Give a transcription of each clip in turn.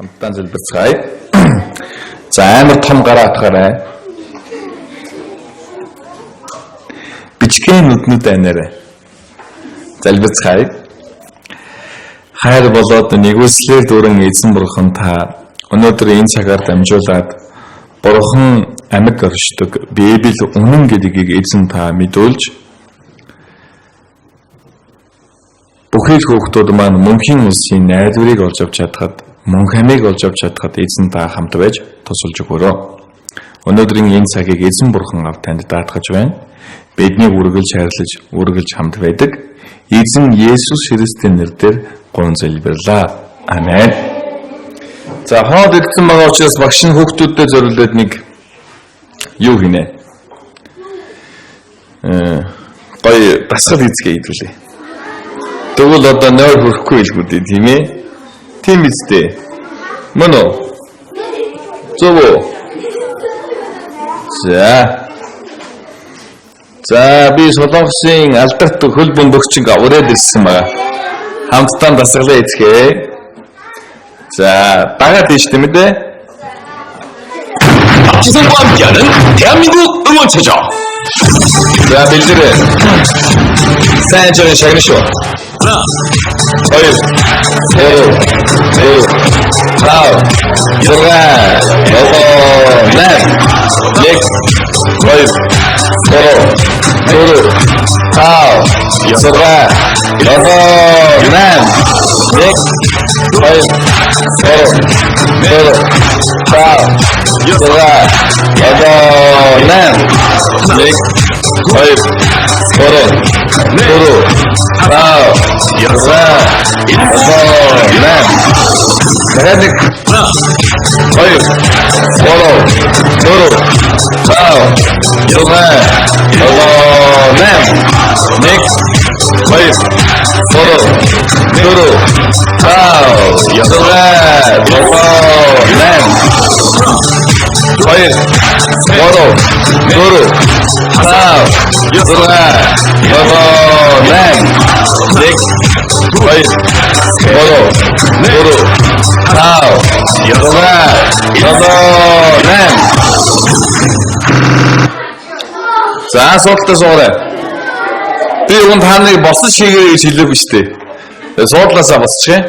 хамтдаа залбирцгаая. За амар том гараа атгаарай. Бичгийн нүднүүд анаарай. Залбирцгаая. Хайр болоод нэгүслэр дүрэн эзэн бурхан та өнөөдөр энэ цагаар дамжуулаад бурхан амьд оршдог Библи үнэн гэдгийг эзэн та мэдүүлж бүхэл хүүхдүүд маань мөнхийн улсын найдварыг олж авч чадхад мөн хамиг олж авч чадхад эзэн та хамт байж тусалж өгөөрэй. Өнөөдрийн энэ цагийг эзэн бурхан авт танд даатгаж байна. Биднийг үргэлж хамт байдаг. Эзэн Есүс Христийн нэрээр гон залбирлаа. Амен. За хоод ирсэн байгаа учраас багш нь хүүхдүүдэд зориулээд нэг юу гинэ? Гоё дасгал хийцгээ хэлүүлээ. Тэгвэл одоо нойр хөрөхгүй хэлгүүдээ тийм ээ. Тийм үстэй. Мөн үү? Зөв үү? За би Солонгосын алдарт хөл бөмбөгчинг ураад ирсэн байгаа. Хамтдаа дасгалаа хийцгээе. За дагаад дэш тийм ээ. 박지성과 함께하는 대한민국 응원체조. 자 밀들은 사연전의 시작이죠. 하나, 둘, 셋, 넷, 다섯, 여섯, 넷, 넷, 둘, 다섯, 여섯, 넷, За суудлаа суугаарай. Би юунд хааныг босч хийгээ гэж хэлээгүй шүү дээ. Суудлаасаа босчихъя.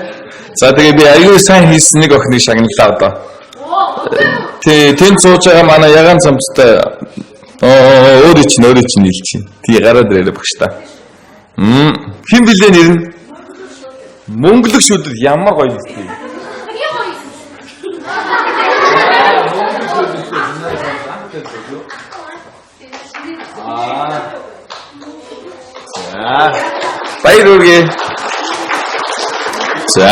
За тэгээ би аюу сайн хийсэн нэг охиныг шагналаа одоо. Тэн сууж байгаа манай ягаан цамцтай өөрөө чинь нийлж чинь. Тий гараад ирээ багш та. Хэн блэ нэр нь? Мөнгөлөг шүдэл ямар гоё юм. Баяр хүргэе. За.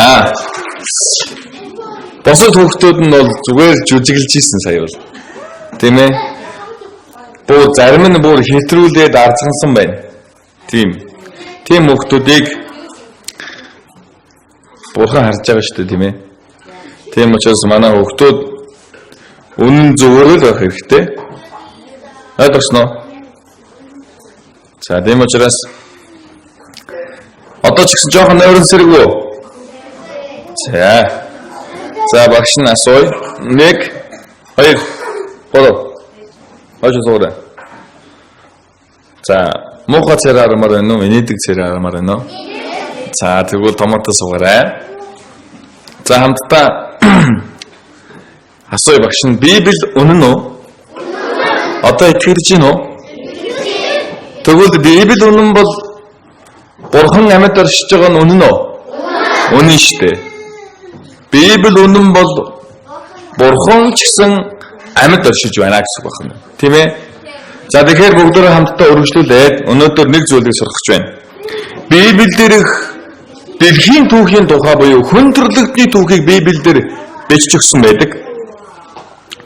Босод хүүхдүүд нь бол зүгээр жүжиглэж ийсэн сая бол. Тийм ээ. Бөө зарим нь бүр хэтрүүлээд арцгансан байна. Тийм хүүхдүүдийг бурхан харж байгаа шүү дээ, тийм ээ. Тийм учраас манай хүүхдүүд үнэн зөвөрөл байх хэрэгтэй. Ойлгосноо? За тийм учраас одоо ч гэсэн жоохон нойрон сэргүү. За багш нь асууя. 1 2 3 Хойш суура. За муухай царай арамаар байна уу? Инээдэг царай арамаар байна уу? За тэгвэл томатос суугаарай. За хамтдаа асууя багш нь Библи үнэн үү? Одоо итгэж гин үү? Тэгвэл Библи үнэн бол Бурхан амьд оршиж байгаа нь үнэн үү? Үнэн шүү дээ. Библи үнэн бол Бурхан ч гэсэн амьд оршиж байна гэсэн үг байна. Тийм ээ? За тэгэхээр бүгдөө хамтдаа үргэлжлүүлээд өнөөдөр нэг зүйлийг сурах гэж байна. Библиэлд дэлхийн түүхийн тухай буюу хүн төрлөختний түүхийг Библиэлд бичиж өгсөн байдаг.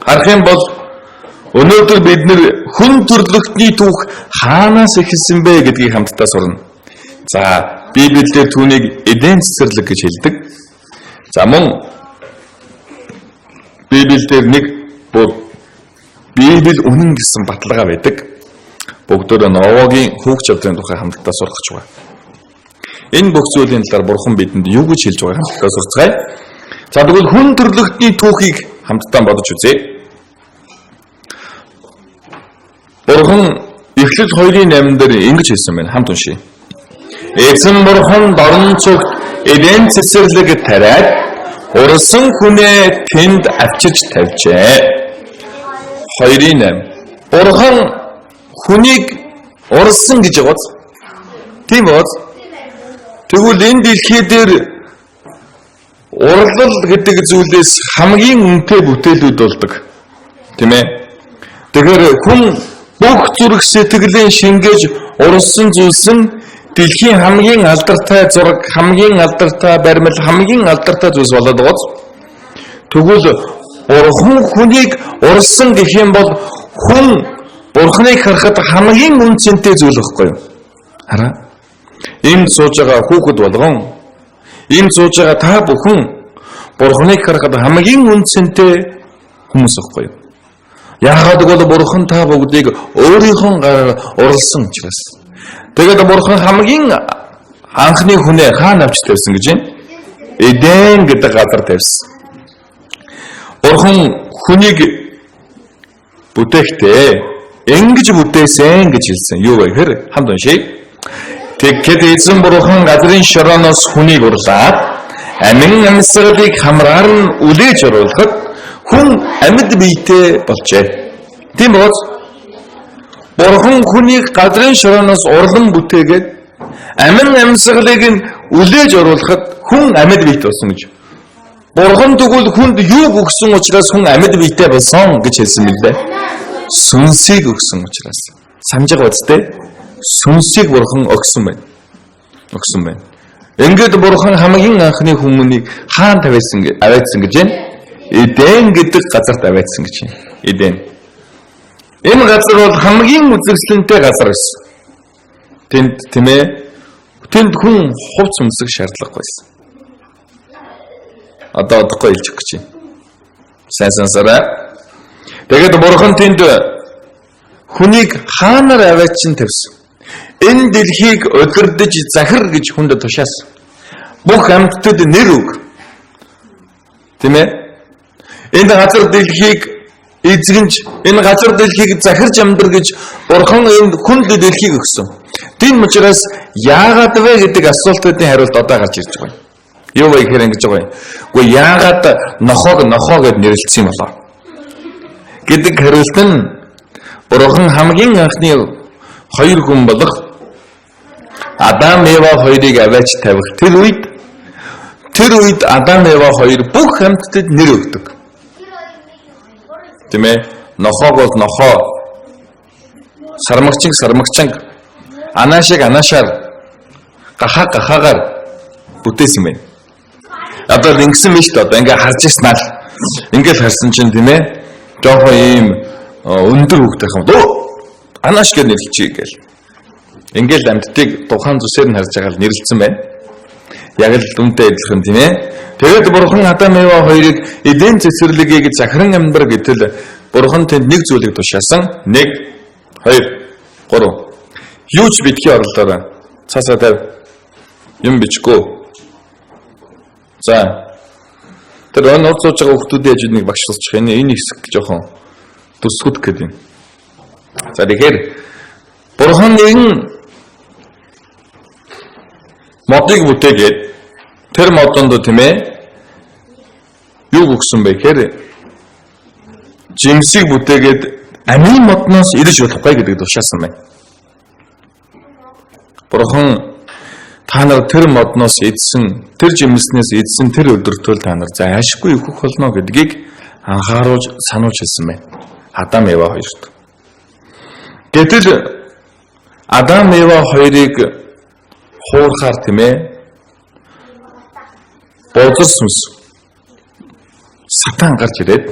Харах юм бол өнөөдөр бид нэр хүн төрлөختний түүх хаанаас эхэлсэн бэ гэдгийг хамтдаа сурна. За Библиэлд түүнийг Эден цэцэрлэг гэж хэлдэг. За мөн Библиэлд нэг Библи үнэн гэсэн баталгаа байдаг. Бүгдөө Новогийн хүүхч явдлын тухай хамтдаа сурах гэж байна. Энэ бүх зүйлийн талаар Бурхан бидэнд юу гэж хэлж байгааг хамтдаа сурцгаая. За тэгвэл хүн төрлөختний түүхийг хамтдаа бодож үзье. Бурхан Эхлэл 2:8 дээр ингэж хэлсэн байна. Хамт уншийе. Эзэн Бурхан дорн цогт Эден цэцэрлэг тариад урсан хүнээ тэнд авчирч тавьжээ. 2:8. Бурхан хүнийг урсан гэж байгаа. Тийм үү? Тэгвэл энэ дэлхий дээр урлал гэдэг зүйлээс хамгийн үнэтэй бүтээлүүд болдог. Тийм ээ. Тэгэхээр хүн бүх зүрх сэтгэлийн шингээж урсан зүйлс нь дэлхийн хамгийн алдартай зураг, хамгийн алдартай баримл, хамгийн алдартай зүйлс болоод байгаа. Тэгвэл Бурхан хүнийг урсан гэх юм бол хүн Бурханыг харахад хамгийн үнцэнтэй зүйл байхгүй юу? Хараа. Энд сууж байгаа хүүхэд болгон, энд сууж байгаа та бүхэн Бурханыг харахад хамгийн үнцэнтэй хүмүүс байхгүй юу? Яагаад гэвэл Бурхан та бүгдийг өөрийнхөө гараар урлсан учраас. Тэгээд Бурхан хамгийн анхны хүнээ хаана авч тавьсан гэж юм? Эден гэдэг газар тавьсан. Бурхан хүнийг бүтээхдээ ингэж бүтээсэн гэж хэлсэн. Юу вэ гэхээр хамт уншийе. Тэгэхэд эзэн Бурхан газрын шорооноос хүнийг урлаад амин амьсгалыг хамраар нь үлээж оруулахад хүн амьд биетэй болжээ. Тийм үү? Бурхан хүнийг газрын шорооноос урлан бүтээгээд амин амьсгалыг нь үлээж оруулахад хүн амьд биетэй болсон гэж. Бурхан тэгвэл хүнд юу өгсөн учраас хүн амьд биетэй болсон гэж хэлсэн мэлээ. Сүнсийг өгсөн учраас. Санаж байгаа үстэй? Сүнсийг Бурхан өгсөн байна. Өгсөн байна. Ингээд Бурхан хамгийн анхны хүмүүнийг хаан тавьсан аваадсан гэж байна. Эден гэдэг газарт аваадсан гэж байна. Эден. Энэ газар бол хамгийн үзэсгэлэнтэй газар байсан. Тэнд тийм ээ. Тэнд хүн хувц өмсөх шаардлагагүй байсан. Одоо одохгүй хэлж өгч байна. Сайн сансараа. Тэгээд Бурхан тэнд хүнийг хаанаар аваачин тавьсан. Энэ дэлхийг удирдах захир гэж хүнд тушаасан. Бүх амьтдад нэр өг. Тийм ээ? Энэ газар дэлхийг эзэгнж, энэ газар дэлхийг захирж амьдар гэж Бурхан энэ хүнд дэлхийг өгсөн. Тийм учраас яагаад вэ гэдэг асуултуудын хариулт одоо гарч ирж байгаа юм. Юу вэ гэхээр ингэж байгаа юм. Гэхдээ яагаад нохоо гэд нэрлэлсэн юм болоо? Гэдэг хариулт нь Бурхан хамгийн анхны хоёр хүн болох Адам Ева хоёрыг аваач тавих тэр үед Адам Ева хоёр бүх амьтдад нэр өгдөг. Тийм ээ? Нохоог бол нохоо, сармагчанг, анаашаар, гахаагаар бүтээсэн байна. Одоо ингэсэн мэт шүү дээ. Одоо ингээ харж ирснаа л ингээл харсан чинь тийм ээ? Жохоо ийм өндөр хөвгтэй юм. Анааш гэж нэрлэчихье гээл. Ингээл амьтдыг тухайн зүсээр нь харж байгаа л нэрлэлсэн байна. Яг л дүнтэй адилхан тийм ээ. Тэгээд Бурхан Адам Ева хоёрыг Эден цэцэрлэгийг захиран амьдар гэтэл Бурхан тэнд нэг зүйлийг тушаасан. 1 2 3. Юу ч битгий орлоо. Цаасаа тавь. Юм бичгөө. За. Тэр оноо цууж байгаа хүмүүсийн ажил нэг багш сонсчих. Энэ хэсэг жоохон төсгөд гэдэг юм. За тэгэхээр Бурхан нэгэн модыг бүтээгээд тэр модонд тийм ээ юу өгсөн бэ гэхээр жимсийг бүтээгээд амийн модноос ирж болохгүй гэдэг тушаасан байна. Бурхан та нар тэр модноос идсэн, тэр жимснээс идсэн тэр өдөртөө та нар зайшгүй өгөх болно гэдгийг анхааруулж сануулж хэлсэн байна. Адам Ева хоёрт. Гэтэл Адам Ева хоёрыг хуурахаар тийм ээ бозор сүнс сатан гарч ирээд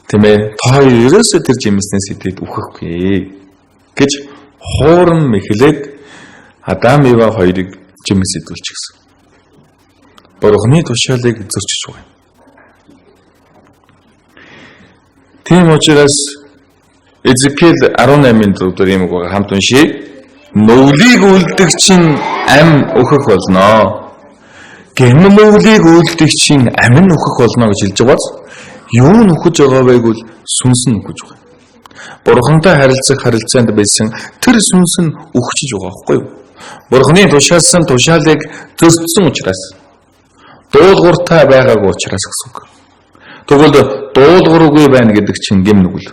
тийм ээ та ерөөсөө тэр жимснээс идээд үхэхгүй гэж хуурам мэхлээд Адам Ева хоёрыг жимс идүүлчихсэн. Бурханы тушаалыг зөрчиж байгаа. Тийм учраас Эзекиэл 18-ын дээр юм уу хамт уншийе. Нүглийг үлдэх чинь ам өөхөх болно. гэмнүглийг үйлдэгчийн амин нөхөх болно гэж хэлж байгаас юу нөхөж байгаа вэ гэвэл сүнс нь нөхөж байгаа. Бурхантай харилцах харилцаанд байсан тэр сүнс нь өгчөж байгаа байхгүй юу? Бурханы тушаалсан тушаалыг зөрчсөн учраас дуулууртай байгаагүй учраас гэсэн үг. Тэгвэл дуулуургүй байна гэдэг чинь гэмнүгэл.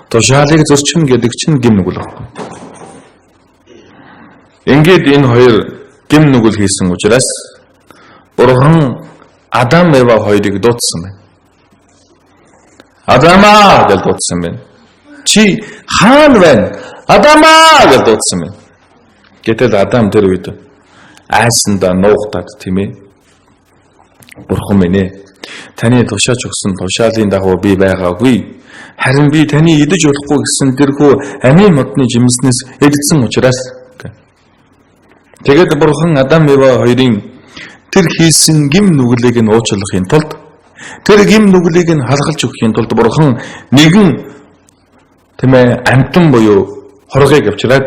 Тушаалыг зөрчинө гэдэг чинь гэмнүгэл байхгүй. Ингээд энэ хоёр гэмнүгэл хийсэн учраас Бурхан Адам Ева хоёрыг дуудсан байна. Адамаа гэж дуудсан байна. Чи хаана байна? Адамаа гэж дуудсан байна. Гэтэл Адам тэр үед айсандаа нуугдаад тийм ээ. Бурхан минь ээ. Таны тушааж өгсөн тушаалын дагуу би байгаагүй. Харин би таны идэж болохгүй гэсэн тэрхүү амийн модны жимснээс эдсэн учраас. Тэгээд Бурхан Адам Ева хоёрын тэр хийсэн гим нүглийг нь уучлахын тулд тэр гим нүглийг нь халахлж өгөхийн тулд Бурхан нэгэн тийм ээ амтан буюу хоргыг авчираад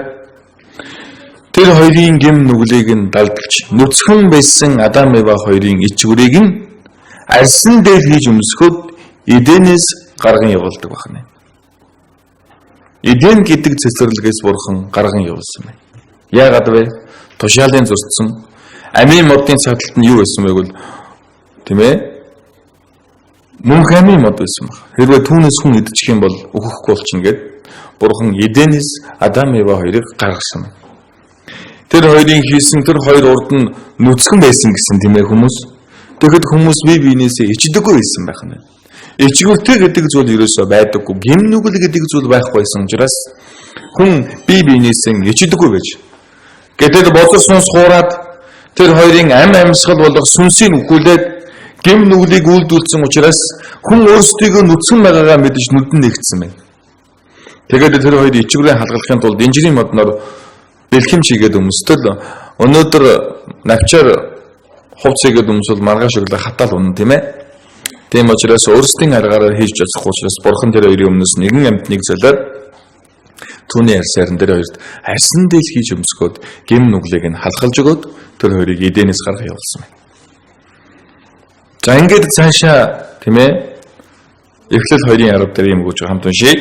тэр хоёрын гим нүглийг нь далдалж нүцгэн байсан Адам Ева хоёрын ичгүрийг нь арьсан дээр хийж өмсөхөд Эденээс гарган явуулдаг байна. Эден гэдэг цэцэрлэгээс Бурхан гарган явуулсан байна. Яагаад вэ? Тушаалын зөрчсөн амийн модын цагдалт нь юу байсан бэ гэвэл тийм ээ мөнх амийн мод байсан баг. Хэрвээ түүнээс хүн идчих юм бол өгөхгүй болчихно гэд Бурхан Эденээс Адам Ева хоёрыг гаргасан. Тэр хоёрын хийсэн тэр хоёр урд нь нүцгэн байсан гэсэн тийм ээ хүмүүс. Тэгэхэд хүмүүс бие биенээсээ ичдэггүй байсан байх нь. Ичгүртэй гэдэг зүйл ерөөсөө байдаггүй. Гэмнүгэл гэдэг зүйл байхгүйсэн учраас хүн бие биенээсээ ичдэггүй байж. Гэтэл бозор сүнс хуураад тэр хоёрын амьсгал болох сүнсийг үхүүлээд гэм нүглийг үйлдүүлсэн учраас хүн өөрсдийгөө нүцгэн байгаагаа мэдэж нүдэн нэгдсэн байна. Тэгээд тэр хоёрын ичгүрээ халгалахын тулд инжирийн модноор бэлхэм чигээд өмсдөл өнөөдөр навчаар хувцсийгээд өмсвөл маргааш өглөө хатаал унна тийм ээ. Тийм учраас өөрсдийн аргаараа хийж чадахгүй учраас Бурхан тэр хоёрын өмнөөс нэгэн амьтныг залаад түүний арьсаар тэр хоёрт арьсан дээл хийж өмсгөөд гэм нүглийг нь халахлж өгөөд тэр хоёрыг Эденээс гаргаж явуулсан байна. За ингээд цаашаа тийм ээ Эхлэл 2:10 дээр юм гэж хамт уншия.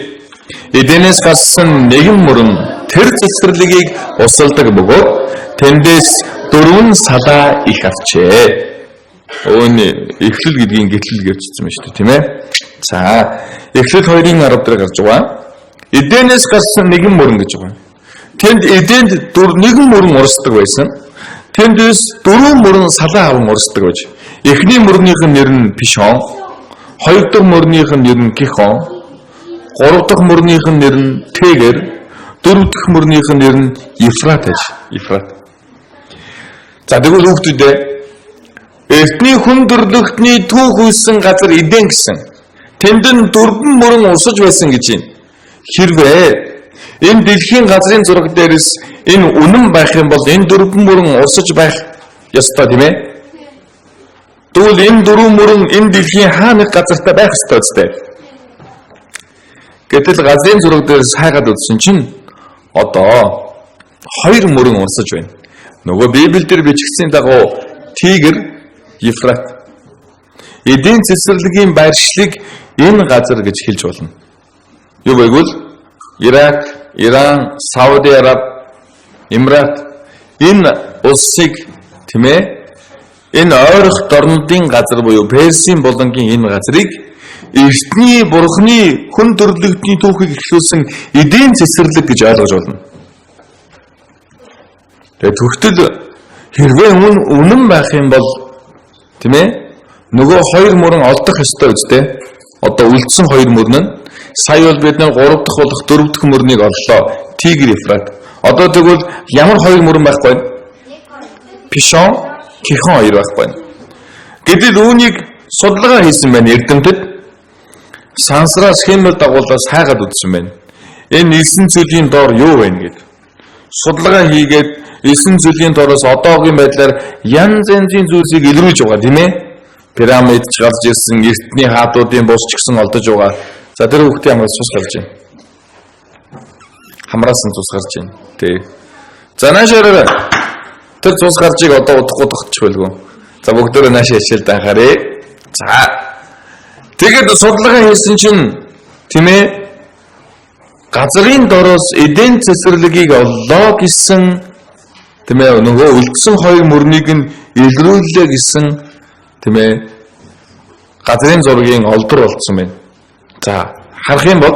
Эденээс гарсан нэгэн мөрөн тэр цэцэрлэгийг усалдаг бөгөөд тэндээс 4 салаа их авчээ. Өөний Эхлэл гэдгийн гэтлэл гэвчсэн байна шүү дээ тийм ээ. За Эхлэл 2:10 дээр гарч байгаа. Эденээс гарсан нэгэн мөрөн гэж байгаа. Тэнд Эденд нэгэн мөрөн урсдаг байсан. Тэндээс 4 мөрөн салаа аван урсдаг байж. Эхний мөрнийх нь нэр нь Пишон, хоёр дахь мөрнийх нь нэр нь Гихон, гурав дахь мөрнийх нь нэр нь Тэгэр, дөрөв дахь мөрнийх нь нэр нь Ефрат аж. Ефрат. За тэгвэл хүүхдүүдээ эртний хүн төрлөختний түүх үйсэн газар Эден гэсэн. Тэнд нь 4 мөрөн урсаж байсан гэж юм. Хэрвээ энэ дэлхийн газрын зураг дээрээс энэ үнэн байх юм бол энэ 4 мөрөн урсаж байх ёстой тийм ээ. Тэгвэл энэ 4 мөрөн энэ дэлхийн хаа нэг газартай байх ёстой үстэй. Гэтэл газрын зураг дээрээс хайгаад үзсэн чинь одоо 2 мөрөн урсаж байна. Нөгөө Библиэлд бичигдсэн дагуу Тэгэр, Ефрат. Эден цэцэрлэгийн байршлыг энэ газар гэж хэлж болно. Юу байгвал Ирак, Иран, Сауди Араб, Эмират энэ улсыг тийм ээ энэ ойрох дорнодын газар буюу Персийн болонгийн энэ газрыг эртний Бурханы хүн төрлөختний түүхийг эхлүүлсэн Эден цэцэрлэг гэж ойлгож болно. Тэгээд төгтөл хэрвээ үнэн байх юм бол тийм ээ нөгөө 2 мөрөн олдох ёстой үстэй. Одоо үлдсэн 2 мөрөн нь сая бол бид нар 3 дахь болох 4 дахь мөрнийг орлоо. Тэгэр, Ефрат. Одоо тэгвэл ямар 2 мөрөн байхгүй вэ? Пишон, Гихон 2 байхгүй. Гэтэл үүнийг судалгаа хийсэн байна эрдэмтэд. Сансраа схемээр дагуулаас хайгаад үзсэн байна. Энэ 9 зүйлийн доор юу байна гэдэг. Судалгаа хийгээд 9 зүйлийн доороос одоогийн байдлаар янз янзын зүйлсийг илрүүлж байгаа тийм ээ. Пирамид ч гарч ирсэн, эртний хаадуудын бус ч гэсэн олдож байгаа. За тэр хүүхдийн хамраас цус гарч байна. Хамраас нь цус гарч байна. Тий. За наашаараа тэр цус гарчийг одоо удахгүй тогтчих байлгүй. За бүгдөө наашаа хичээлд анхаарай. За. Тэгээд судалгаа хийсэн чинь тийм ээ газрын дороос эден цэцэрлэгийг оллоо гэсэн тийм ээ нөгөө үлдсэн хоёр мөрнийг нь илрүүлээ гэсэн тийм ээ газрын зургийн олдор болцсон байна. За харах юм бол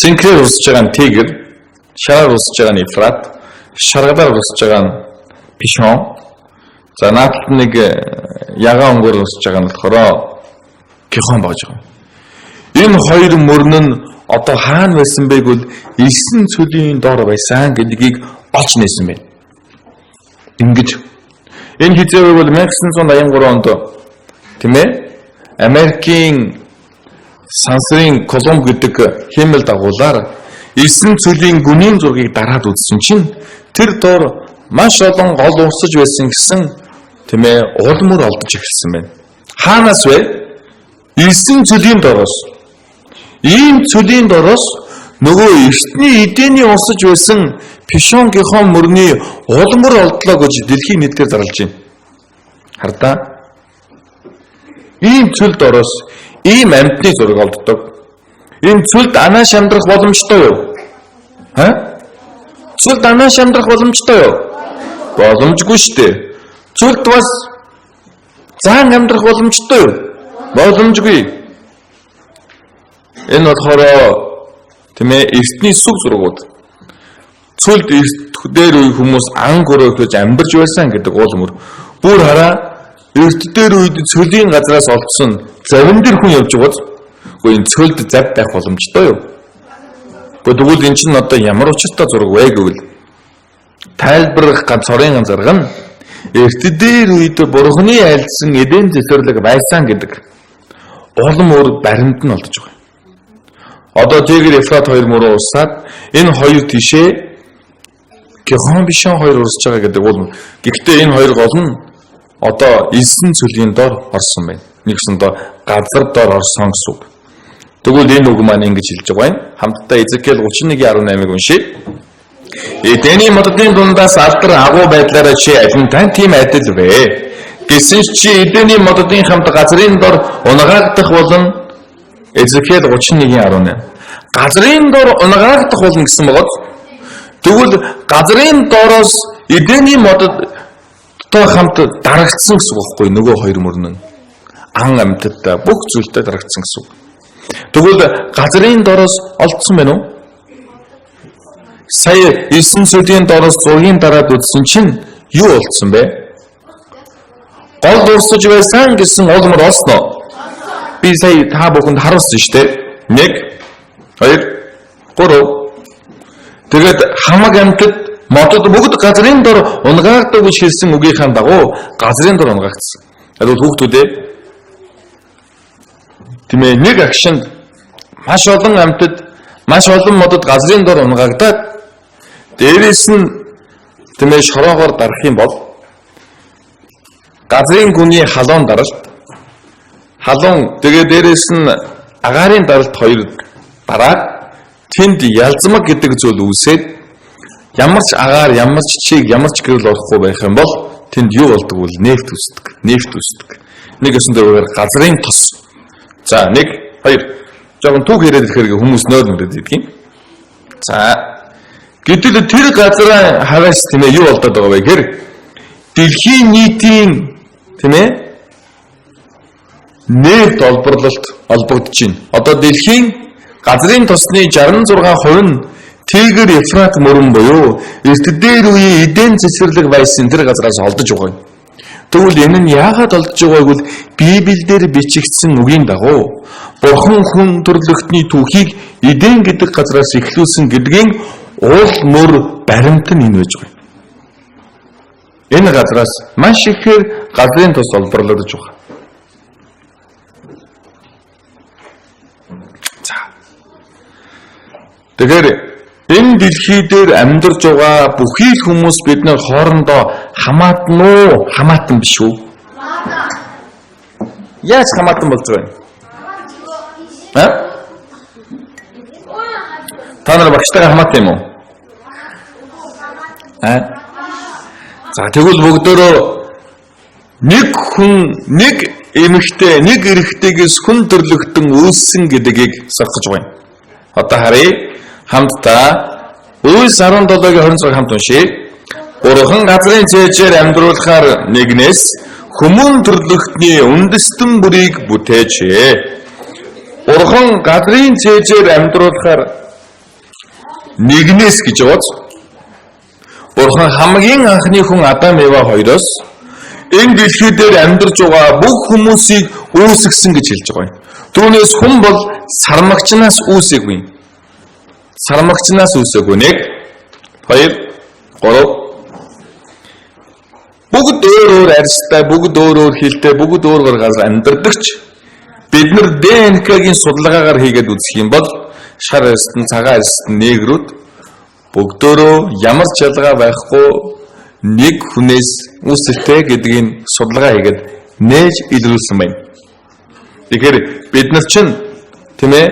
цэнхрээр усж байгаа нь Тигр, шараар усж байгаа нь Ефрат, шаргалаар усж байгаа нь Пишон. За наадлын нэг ягаан өнгөөр усж байгаа нь болохоор Гихон болж байгаа. Энэ хоёр мөрн нь одоо хаана байсан бэ гэвэл 9 цөлийн доор байсан гэдгийг олж нээсэн байна. Ингэж энэ хизээвэр бол 1983 онд тийм ээ Америкийн сансрын Колумб гэдэг хиймэл дагуулаар 9 цөлийн гүнийн зургийг дараад үзсэн чинь тэр доор маш олон гол урсаж байсан гэсэн тийм ээ улмөр олдож эхэлсэн байна. Хаанаас вэ? 9 цөлийн дороос. Ийм цөлийн дороос нөгөө эртний эдэний урсаж байсан Пишон Гихон мөрний улмөр олдлоо гэж дэлхийн нийтлэлээр зарлж байна. Хардаа. Ийм цөл дороос ийм амьтны зураг олддог. Энэ цөлд анааш амьдрах боломжтой юу? Цөлд анааш амьдрах боломжтой юу? Боломжгүй шүү дээ. Цөлд бас заан амьдрах боломжтой юу? Боломжгүй. Энэ болохоор тийм ээ эртний сүг зургууд. Цөлд эрт дээр үе хүмүүс ан гөрөөж амьдарч байсан гэдэг уулмөр. Бүр хараа эрт дээр үед цөлийн газраас олдсон завин дээр хүн явж байгааз үгүй энэ цөлд зав байх боломжтой юу? Тэгвэл эн чинь одоо ямар учиртай зураг вэ гэвэл тайлбарлах ганц цорын зарга нь эрт дээр үед бурхны айлсан эден цэцэрлэг байсан гэдэг улам өөр баримт нь олдож байгаа. Одоо Тигр Ефрат хоёр мөрөө усаад энэ хоёр тишээ Гихон Пишон хоёр урсж байгаа гэдэг бол гэхдээ энэ хоёр гол нь одоо 9 цөлийн дор орсон байна. Нэгсэндээ газар дор орсон гэсэн үг. Тэгвэл энэ үг маань ингэж хэлж байгаа юм. Хамтдаа Эзекиэл 31:18-ыг уншийе. Эдний моддын дундаас алдар агуу байдлаараа чи алин тань тийм адил вэ? Гэсэн чи эдний моддын хамт газрын дор унагаагдах болон Эзекиэл 31:18. Газрын дор унагаагдах болно гэсэн бөгөөд тэгвэл газрын доороос эдний модод хамт дарагдсан гэсэн үг байхгүй нөгөө хоёр мөрн нь ан амьтад бүх зүйлтэй дарагдсан гэсэн үг. Тэгвэл газрын доороос олдсон байна уу? Сая 9 цөлийн доороос зургийн дараад үзсэн чинь юу олдсон бэ? Гол урсаж байсан гэсэн улмөр олсноо. Би сая та бүхэнд харуулсан шүү дээ. 1 2 3 тэгээд хамаг амьтад модод бүгд газрын дор унгаагдаг гэж хэлсэн үгийнхаа дагуу газрын дор унгагдсан. Тэгвэл хүүхдүүдээ тийм ээ нэг агшинд маш олон амьтад маш олон модод газрын дор унгагдаад дээрээс нь тийм ээ шороогоор дарах юм бол газрын гүний халуун даралт халуун тэгээ дээрээс нь агаарын даралт хоёр дараад тэнд ялзмаг гэдэг зүйл үүсээд ямар ч агаар, ямар ч чиг, ямар ч гэрэл орохгүй байх юм бол тэнд юу болдог вэ? Нефт үүсдэг. Нефт үүсдэг. Нэг өсөндөө газрын тос. За 1 2 жоохон түүх яриад ирэхээр хүмүүс нойр мөрөд идэг юм. За гэтэл тэр газраа хаваас тийм ээ юу болдоод байгаа вэ гэхээр дэлхийн нийтийн тийм ээ нефт олборлолт олбогдож байна. Одоо дэлхийн газрын тосны 66% нь Тигр Ефрат мөрөн буюу эрт дээр үеийн эден цэцэрлэг байсан тэр газраас олдож байгаа юм. Тэгвэл энэ нь яагаад олдож байгааг бол Библиэлд бичигдсэн үгийн дагуу Бурхан хүн төрлөختний түүхийг эден гэдэг газраас эхлүүлсэн гэдгийн уул мөр баримт нь энэ байж байгаа юм. Энэ газраас маш ихээр газрын тос олборлогдож байгаа. Тэгэхээр энэ дэлхий дээр амьдарч байгаа бүхий л хүмүүс бид нар хоорондоо хамаатан уу? Хамаатан биш үү? Яаж хамаатан болж байгаа юм? Та нар багштайгаа хамаатан юм уу? За тэгвэл бүгдөө нэг хүн, нэг эмэгтэй, нэг эрэгтэйгээс хүн төрлөختөн үүссэн гэдгийг сурах байгаа юм. Одоо харъя хамтдаа Үйлс 17-гийн 26 хамт уншъя. Бурхан газрын цээжээр амьдруулахаар нэгнээс хүмүүн төрлөختний үндэстэн бүрийг бүтээжээ. Бурхан газрын цээжээр амьдруулахаар нэгнээс гэж байгаа. Бурхан хамгийн анхны хүн Адам Ева хоёроос энэ дэлхий дээр амьдарч байгаа бүх хүмүүсийг үүсгэсэн гэж хэлж байгаа юм. Түүнээс хүн бол сармагчнаас үүсээгүй. Сармагчнаас үүсээгүй. 1 2 3 бүгд өөр арьстай, бүгд өөр хилтэй, бүгд өөр газар амьдардагч бид нар ДНК-гийн судалгаагаар хийгээд үзэх юм бол шар арьстан, цагаан арьстан, негрүүд бүгдөө ямар ч ялгаа байхгүй нэг хүнээс үүсэлтэй гэдгийг судалгаа хийгээд нээж илрүүлсэн байна. Тэгэхээр бид нар чинь тийм ээ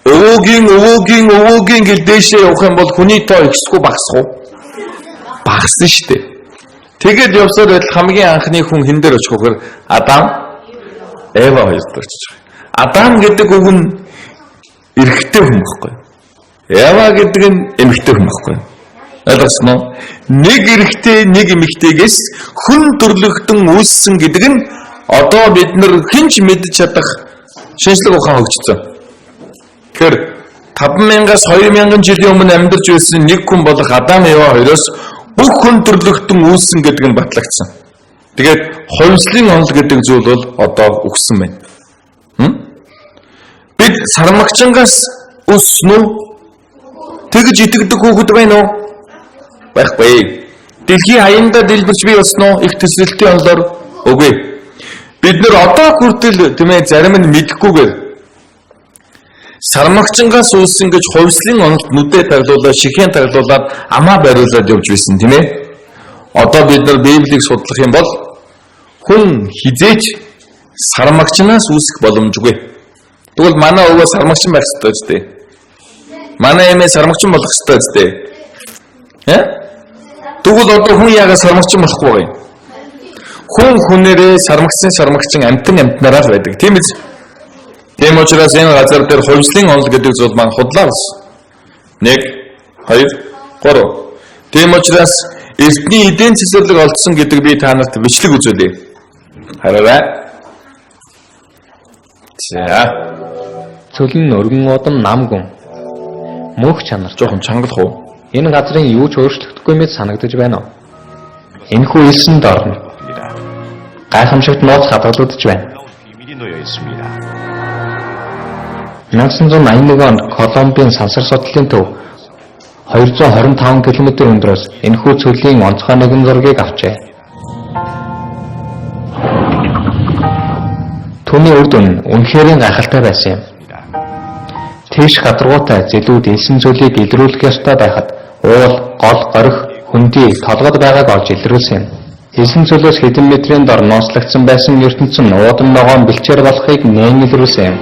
өвөөгийн гэл дээшээ явах юм бол хүний тоо ихсэхгүй багасах уу? Багасна шүү дээ. Тэгээд явсаар байтал хамгийн анхны хүн хэн дээр очих вэ? Адам, Ева хоёр дээр очиж байгаа. Адам гэдэг үг нь эрэгтэй хүн байхгүй. Ева гэдэг нь эмэгтэй хүн байхгүй. Ойлгосноо? Нэг эрэгтэй, нэг эмэгтэйгээс хүн төрлөختөн үүссэн гэдэг нь одоо бид нар хинч мэдж чадах шинжлэх ухаан хөгжсөн. Тэгэхээр 5000-аас 2000 жилийн өмнө амьдарч байсан нэг хүн болох Адам Ева хоёроос бүх хүн төрлөختөн үүссэн гэдэг нь батлагдсан. Тэгээд хувьслын онол гэдэг зүйл бол одоо үгсэн байна. Бид сармагчингаас үүссэн үү? Тэгж итгэдэг хүүхэд байна уу? Байхгүй. Дэлхийн хаяндаа дэлбэрч бий болсон уу? Их төсрэлтийн онолоор үгүй. Бид нар одоо хүртэл тийм ээ зарим нь мэдэхгүйгээр сармагчингаас үүссэн гэж хувьслын онолд нүдэ таглуулаад, шихэн таглуулаад амаа бариулаад явж байсан тийм ээ. Одоо бид нар Библийг судлах юм бол хүн хизээч сармагчнаас үүсэх боломжгүй. Тэгвэл манай өвөө сармагчин байх ёстой ч дээ. Манай эмээ сармагчин болох ёстой ч дээ. Тэгвэл одоо хүн яагаад сармагчин болохгүй юм? Хүн хүнээрээ сармагчин амтнараа л байдаг. Тийм биз? Тийм учраас энэ газар дээр хувьслын онол гэдэг зүйл маань худлаа болсон. 1 2 3. Тийм учраас эртний эдийн засаг олдсон гэдэг би та нарт бичлэг үзүүлье. Хараарай. За. Цөлн өргөн удам намгүн. Мөнх чанар жоохон чангалах уу? Энэ газрын юу ч өөрчлөгдөхгүй мэт санагдаж байна уу? Энэхүү элсэн дорно. Гайхамшигт нууц хадгалагдж байна. 1981 онд Колумбийн сансар судлалын төв 225 км өндроос энэхүү цөлийн онцгой нэгэн зургийг авчээ. Түүний үр дүн үнэхээр гайхалтай байсан юм. Тийш гадаргуутай зэлүүд элсэн цөлийг илрүүлэх ёстой байхад уул, гол, горих, хөндөй, толгод байгааг олж илрүүлсэн юм. Элсэн цөлөөс хэдэн метрийн дор нууцлагдсан байсан ертөнцийн уудам ногоон бэлчээр болохыг нээн илрүүлсэн юм.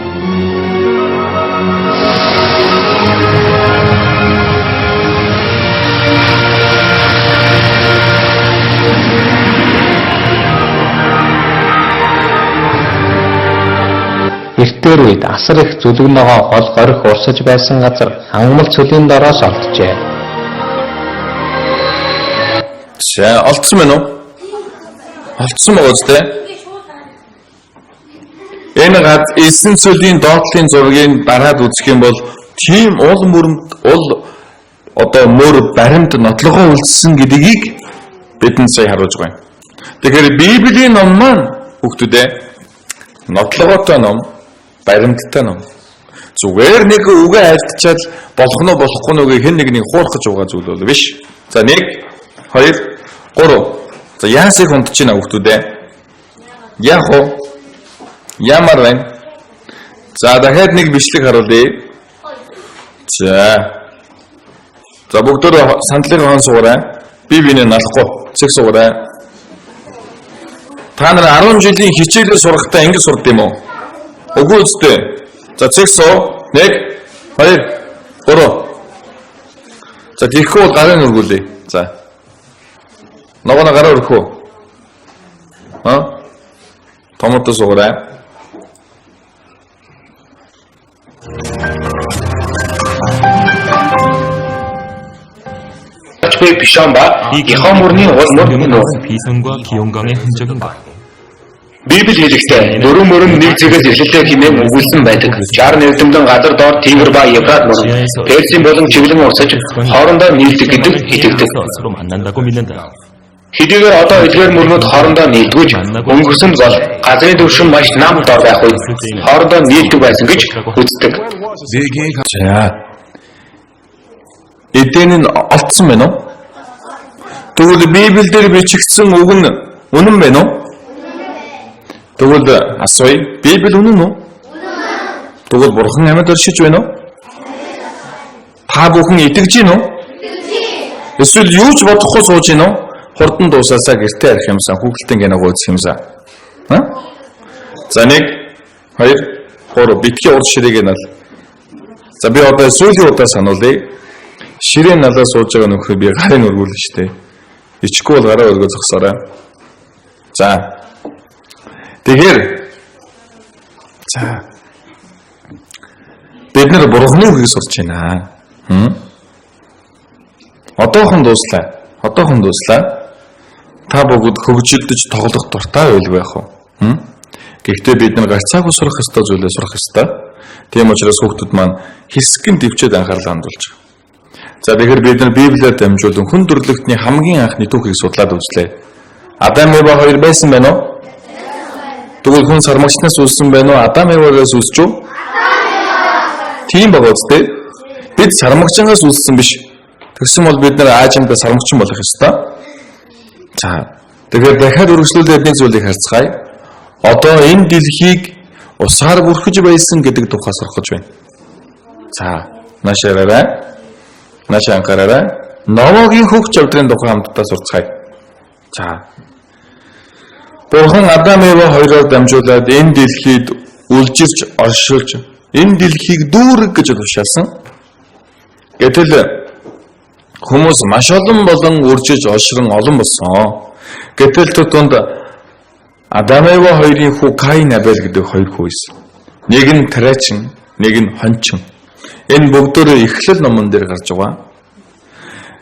Эртээр үед асар их зүлэг ногоо гол горих урсаж байсан газар ангамл цөлийн дороос олджээ. За, олдсон байна уу? Олдсон байгаа үстэй. Энэ гад элсэн цөлийн доотлын зургийг дараад үзэх юм бол тийм уул одоо мөр баримт нотлогоо үлдсэн гэдгийг бидэнд сая харуулж байна. Тэгэхээр Библийн ном маань хүүхдүүдээ нотлогоотой ном, баримттай ном. Зүгээр нэг үгээ альтчаад болох нь болохгүй нүгийг хэн нэгнийг хуурах гэж байгаа зүйл бол биш. За 1 2 3. За яасыг унтж байна хүүхдүүдээ. Яах вэ? Ямар байна? За дахиад нэг бичлэг харуулъя. За бүгдөө сандлын хон суугаарай. Биений налахгүй. Цэг суугаарай. Та нар 10 жилийн хичээлээр сурахтаа ингэ сурд юм уу? Үгүй үстэй. За цэг суу. 1 2 3. За тийхүү гарын өргүүлээ. За. Ногоно гараа өргөх үү? Томото суугаарай. 비션 바 이화물이 원물로 비선과 기용강의 흔적인가? Библи хэлэхдээ дөрвөн мөрөн нэг зэгээс эхэлдэг хэмээн өгүүлсэн байдаг. 60 нэгдэмдэн газар доор Тигр ба Евфрат мөрөн Персийн болон чиглэн урсаж хоорондоо нийлдэг гэдэг итгэдэг. 서로 만난다고 믿는다. Хэдийгээр одоо эдгээр мөрнүүд хоорондоо нийлдэггүй өнгөрсөнд бол газрын түвшин маш нам дор байх үед хоорондоо нийлдэг байсан гэж үздэг. 자, 이때는 없음 매너. тэгвэл Библиэлд бичигдсэн үг нь үнэн байна уу? тэгвэл асууя. Библи үнэн үү? тэгвэл бурхан амьд оршиж байна уу? Та бүхэн итгэж байна уу? Эсвэл юу ч бодохгүй сууж байна уу? Хурдан дуусаасаа гэртээ арих юмсан, хүүхэлтэн гэнэ гооц юмсан. За 1 2 3 битгий урд ширээг нь ал. За би одоо сүүлийн удаа сануулъя. Ширээн налаа сууж байгаа нөхөр би гарын өргүүлнэ штэ. Ичгүй бол гараа өргөө зогсоорой. За. Тэгэхээр бид нэр бурхны үгийг сурч байна. Одоохон дууслаа. Та бүгд хөвжөлдөж тоглох дуртай байлгүй яах вэ? Гэхдээ бид нар гарцаагүй сурах ёстой зүйлээ сурах ёстой. Тийм учраас хүүхдүүд маань хэсгэн дэвчээд анхаарлаа хандуулж байгаа. За тэгэхээр бид нар Библиэр дамжуулан хүн төрлөختний хамгийн анхны түүхийг судлаад үзлээ. Адам Ева хоёр байсан байна уу? Тэгвэл хүн сармагчнаас үүссэн байна уу? Адам Евагаас үүсч үү? Тийм байгаа үстэй. Бид сармагчнаас үүссэн биш. Тэгсэн бол бид нар аажимдаа сармагчин болох ёстой. За тэгэхээр дахиад үргэлжлүүлээд нэг зүйлийг харцгаая. Одоо энэ дэлхийг усаар бүрхэж байсан гэдэг тухай сурах гэж байна. За наашаа анхаараарай. Новогийн хөгж явдрын тухай хамтдаа сурцгаая. За. Бурхан Адам Ева хоёроор дамжуулаад энэ дэлхийд үлжирч оршилж энэ дэлхийг дүүрэг гэж тушаасан. Гэтэл хүмүүс маш олон болон үржиж олшрон олон болсон. Гэтэл түүнд Адам Ева хоёрын хүү Каин Абель гэдэг хоёр хүү байсан. Нэг нь тариачин, нэг нь хончин. Энэ бүгдөө Эхлэл номон дээр гарч байгаа.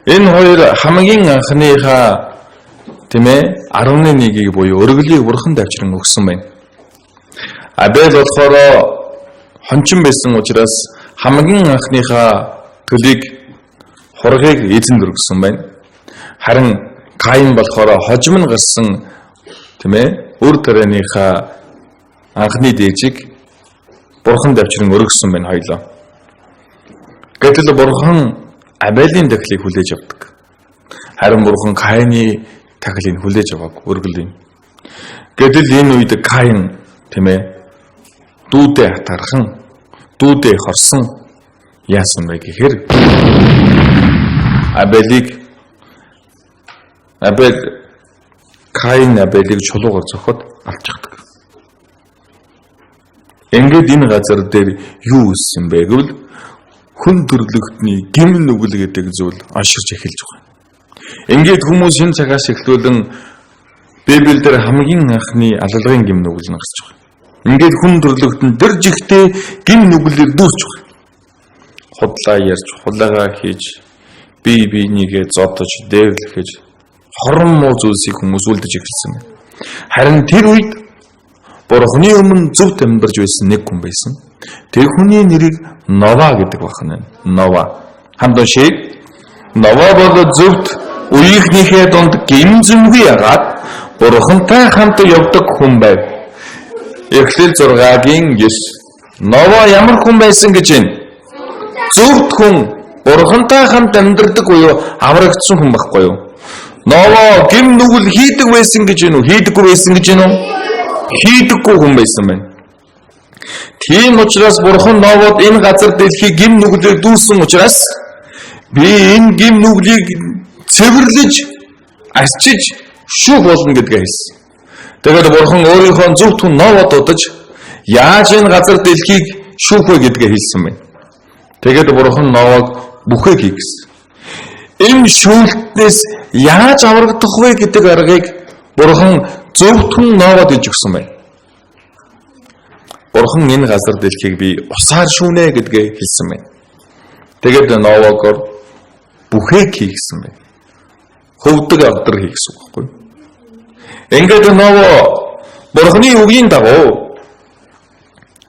Энэ хоёр хамгийн анхныхаа тийм ээ 11-ийг буюу өргөлийг бурхан давчран өгсөн байна. Абель болохоор хончин байсан учраас хамгийн анхныхаа төлийг хургийг эзэнд өргөсөн байна. Харин Каин болохоор хожим нь гарсан тийм ээ өр тарианыхаа анхны дээжийг бурхан давчран өргөсөн байна хоёлоо. Гэтэл бурхан Абелийн тахлыг хүлээж авдаг. Харин бурхан Каины тахлыг хүлээж аваагүй өргөлийн. Гэтэл энэ үед Каин тийм ээ дүүдээ хатархан, дүүдээ хорсон яасан бэ гэхээр Каин Абелийг чулуугаар зохиод алчихдаг. Ингээд энэ газар дээр юу үүссэн бэ гэвэл хүн төрлөختний гим нүгэл гэдэг зүйл ашигч эхэлж байгаа. Ингээд хүмүүс энэ цагаас эхлүүлэн Библиэлд хамгийн анхны алалгын гим нүгэл нь гарч байгаа. Ингээд хүн төрлөختөнд дэр жигтэй гим нүглээр дүүрч байгаа. Худлаа ярьж, хулаагаа хийж, бие бинийгээ зодож, дээрлэхэж хорон муу зүйлсийг хүмүүс үлдэж эхэлсэн. Харин тэр үед Бурханы өмнө зөвхт амьдарч байсан нэг хүн байсан. Тэр хүний нэрийг Нова гэдэг байна. Нова. Хамт уншия. Нова бол зөвхт үеийнхнийхээ донд гимзэмгүй ягаад Бурхантай хамт явдаг хүн байв. Эхлэл 6-гийн 9. Нова ямар хүн байсан гэж байна? Зөвхт хүн Бурхантай хамт амьдардаг буюу аврагдсан хүн байхгүй юу? Нова гим нүгэл хийдэг байсан гэж байна уу? Хийдэггүй байсан гэж байна уу? Хийдэггүй хүн байсан байна. Тийм учраас бурхан Новод энэ газар дэлхийг гим нүглээр дүүсэн учраас би энэ гим нүглийг цэвэрлэж, арчиж шүүх болно гэдгээ хэлсэн. Тэгээд бурхан өөрийнхөө зөвхт хүн Новод удаж яаж энэ газар дэлхийг шүүх вэ гэдгээ хэлсэн байна. Тэгээд бурхан Новог бүхийг хийгсэн. Энэ шүүлтнээс яаж аврагдах вэ гэдэг аргыг бурхан зөвхөн Новод гэж өгсөн байна. Бурхан энэ газар дэлхийг би усаар шүүнэ гэдгээ хэлсэн байна. Тэгээд Новогоор бүхээг хийгсэн байна. Хөвдөг авдар хийгсэн байхгүй. Ингээд Ново Бурханы үгийн дагуу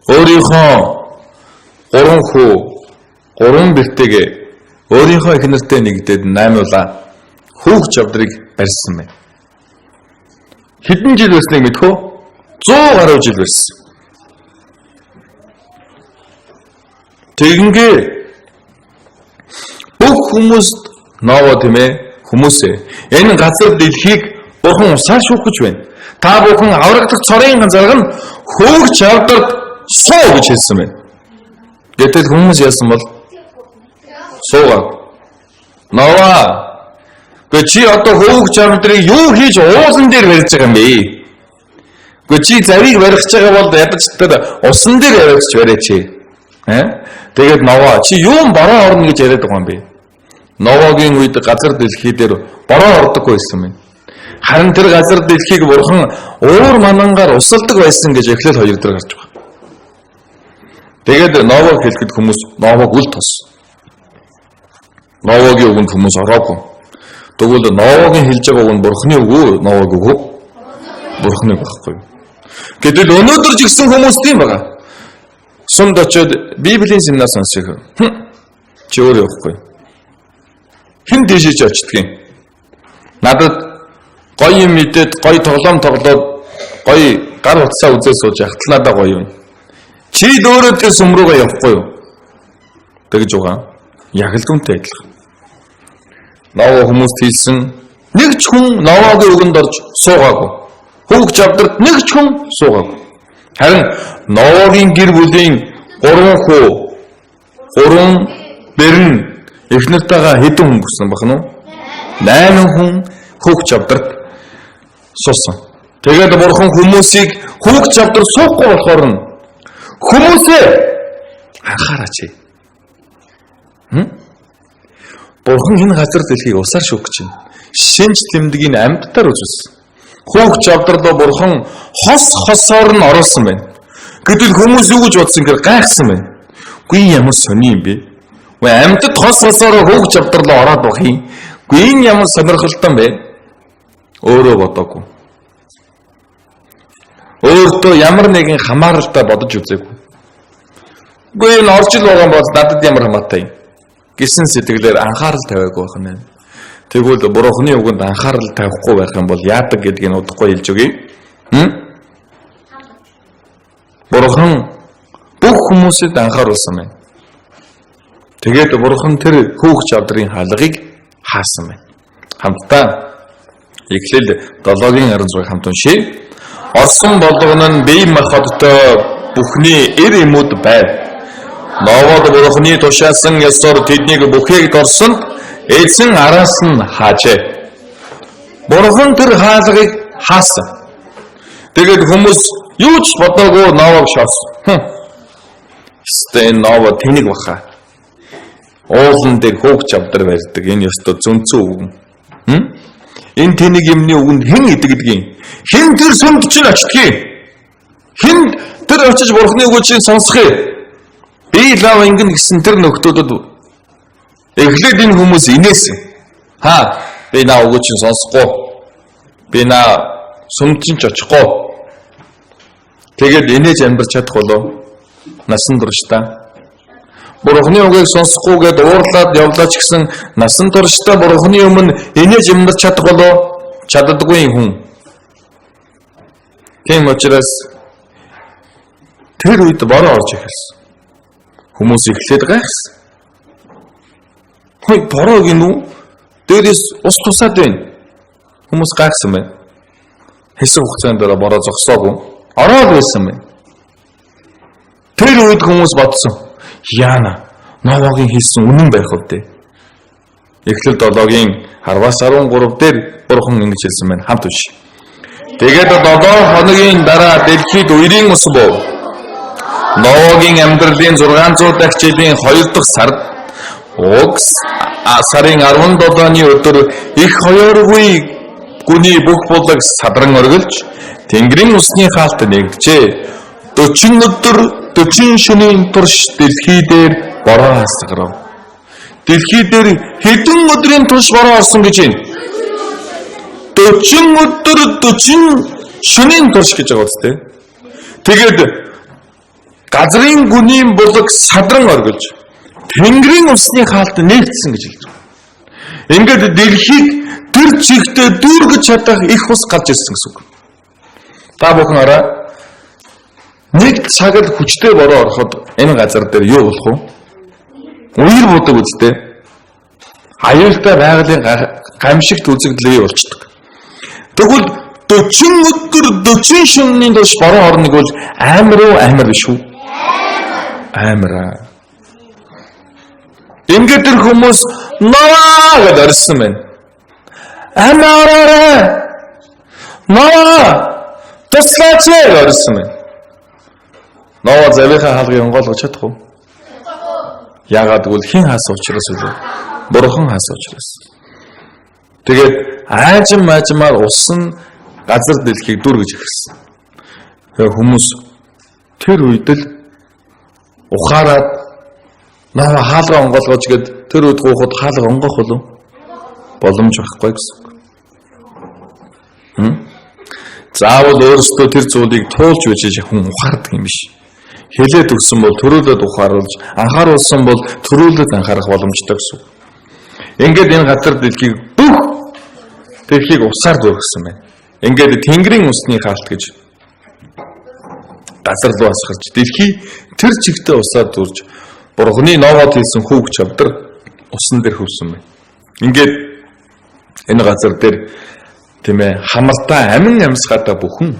өөрийнхөө 3 хүү 3 бэртэйгээ өөрийнхөө их нартай нэгдээд наймуулаа хүүхч авдрыг барьсан байна. Хэдэн жил байсныг мэдхүү? 100 гаруй жил байсан. Тэгингээ бүх хүмүүст Ново тэмээ хүмүүсээ энэ газар дэлхийг Бурхан усаар шүүх гэж байна. Та бүхэн аврагдах цорын зарга нь хөөгч авдарт суу гэж хэлсэн байна. Гэтэл хүмүүс яасан бол суугаа. Ново гэ чи одоо хөөгч авдрыг юу хийж уулан дээр барьж байгаа юм бэ? Гэ чи завийг барих гэж байгаа бол ядаж тэр усан дээр явуулж бариач. Тэгээд Ново чи юун бороо орно гэж яриад байгаа юм бэ? Новогийн үед газар дэлхий дээр бороо ордоггүй байсан юм. Харин тэр газар дэлхийг Бурхан уур манангаар усалдаг байсан гэж Эхлэл 2 дээр гарч байгаа. Тэгээд Новог хэлэхэд хүмүүс Новог үл тос. Новогийн үгэнд хүмүүс ороогүй. Тэгвэл Новогийн хэлж байгаа үг нь Бурханы үг үү? Новог үг үү? Бурханы үг байхгүй. Гэтэл өнөөдөр ч гэсэн хүмүүс тийм байгаа. Сумд очиод Библийн семинар сонсох. Чи өөрөө явахгүй. Хэн дэшиж очдгийг. Надад гоё юм мэдээд гоё тоглоом тоглоод гоё гар утсаа үзээ сууж яхад надад гоё юм. Чи дөөрөө тэр сүм рүүгээ явахгүй юу? Тэгж байгаа. Яг л түнтэй адилхан. Ново хүмүүст хэлсэн нэг ч хүн Новогийн үгэнд орж суугаагүй. Хүүхч авдарт нэг ч хүн суугаагүй. Харин Новогийн гэр бүлийн 3 хүү 3 бэрн эхнэртэйгээ хэдэн хүн гүсэн бахна уу? 8 хүн хүүхч авдарт суусан. Тэгээд Бурхан хүмүүсийг хүүхч авдар суухгүй болохоор нь хүмүүсээ анхаараач. Бурхан энэ газар дэлхийг усаар шүүх гэж байна. Шинж тэмдгийг амьдтаар үзүүлсэн. Хүүхч авдарлаа Бурхан хосоор нь оруулсан байна. Гэтэл хүмүүс юу гэж бодсон гэхээр гайхсан байна. Үгүй ямар сони юм бэ? Үгүй амьдад хосоор хүүхч авдарлаа ороод байх юм. Үгүй энэ ямар сонирхолтой бэ? Өөрөө бодоогүй. Өөртөө ямар нэгэн хамааралтай бодож үзээгүй. Үгүй энэ орж ил байгаа бол надад ямар хамаатай юм? Гэсэн сэтгэлээр анхаарал тавиагүй байх нь. Тэгвэл Бурханы үгэнд анхаарал тавихгүй байх юм бол яадаг гэдгийг удахгүй хэлж өгье. Бурхан бүх хүмүүсэд анхааруулсан байна. Тэгээд Бурхан тэр хүүхч авдрын хаалгыг хаасан байна. Хамтдаа Эхлэл 7-гийн 16 хамт уншийе. Орсон болгоно нь бие махбодтой бүхний эр эмүүд байв. Новод Бурханы тушаасан ёсоор тэднийг бүхээг дорсонд эзэн араас нь хаажээ. Бурхан тэр хаалгыг хаасан. Тэгээд хүмүүс юу ч бодоогүй Новог шоосон. Стэн Ново тэнийг баха. Уулан дээр хөөгч авдар барьдаг. Энэ ёстой зөнцөө үг. Энэ тэнийг юмны үгэнд хэн идэгдгийг? Хэн тэр сүмд чинь очдгийг? Хэн тэр очиж Бурханы үгийг чинь сонсхыг? Би лав ингэн гэсэн тэр нөхдөлд эхлээд энэ хүмүүс инээсэн. Би наа үгийг чинь сонсохгүй. Би наа сүмд чинь ч очихгүй. Тэгээд инээж амьдарч чадах болов насан туршдаа. Бурханы үгийг сонсохгүйгээд уурлаад явлаач гэсэн насан туршдаа Бурханы өмнө инээж амьдарч чадах болов чаддаггүй хүн. Тийм учраас тэр үед бороо орж эхэлсэн. Хүмүүс эхлээд гайхсан. Хөөе бороо гинүү? Дээрээс ус тусаад байна. Хүмүүс гайхсан байна. Хэсэг хугацаанд дараа бороо зогсоогүй. Ороод байсан байна. Тэр үед хүмүүс бодсон. Яана, Новогийн хэлсэн үнэн байх вэ? Эхлэл 7-гийн 10-13 дээр Бурхан ингэж хэлсэн байна. Хамт уншъя. Тэгээд 7 хоногийн дараа дэлхийд үерийн ус бов. Новогийн амьдралын 600 дахь жилийн 2 дахь сард Уг сарын 17-ны өдөр их хоёргүй гүний бүх булаг садран оргилж Тэнгэрийн усны хаалт нэгжээ. 40 өдөр 40 шөнийн турш дэлхий дээр бороо хасгарав. Дэлхий дээр хэдэн өдрийн турш бороо орсон гэж байна? 40 өдөр 40 шөнийн турш гэж байгаа үстэй. Тэгээд газрын гүнийн булаг садран оргилж Тэнгэрийн усны хаалт нэгдсэн гэж хэлж байна. Ингээд дэлхийг тэр чигтээ дүүргэж чадах их ус гарч ирсэн гэсэн үг. Та бүхэн араа нэг цагт хүчтэй бороо ороход энэ газар дээр юу болох вэ? Үер будаг үстэй. Аюултай байгалийн гамшигт үзэгдлээ болчдөг. Тэгвэл 40 өдөр 40 шөнийн турш бороо орног бол амар биш үү? Амар. Ингээд тэр хүмүүс наваа гэж орсон байна. Амаараа. Наваа. Туслаач гэж орсон байна. Наваа завийнхаа хаалгыг онгойлгож чадахгүй. Яагаад гэвэл хин хаасан учраас үлээ. Бурхан хаасан учраас. Тэгээд аажмаар усан газар дэлхийг дүргэж ирсэн. Тэгээ хүмүүс тэр үед л ухаарад наваа хаалга онгойлгож гээд тэр үед гоохот хаалга онгоох болов боломж байхгүй гэсэн үг. Заавал өөрөөсөө тэр зүйлийг туулж бичиж хүн ухаардаг юм биш. Хэлээд өгсөн бол төрүүлээд ухааруулж, анхааруулсан бол төрүүлээд анхаарах боломжтой гэсэн үг. Ингээд энэ газар дэлхийг бүх дэлхийг усаар зургасан байна. Ингээд Тэнгэрийн усны хаалт гэж газар руу асгарч дэлхий тэр чигтээ усаар зурж Бурханы Ноад хийсэн хүүг чавдар усан дээр хөвсөн байна. Ингээд энэ газар дээр тийм ээ хамартаа амин амьсгаатай бүхэн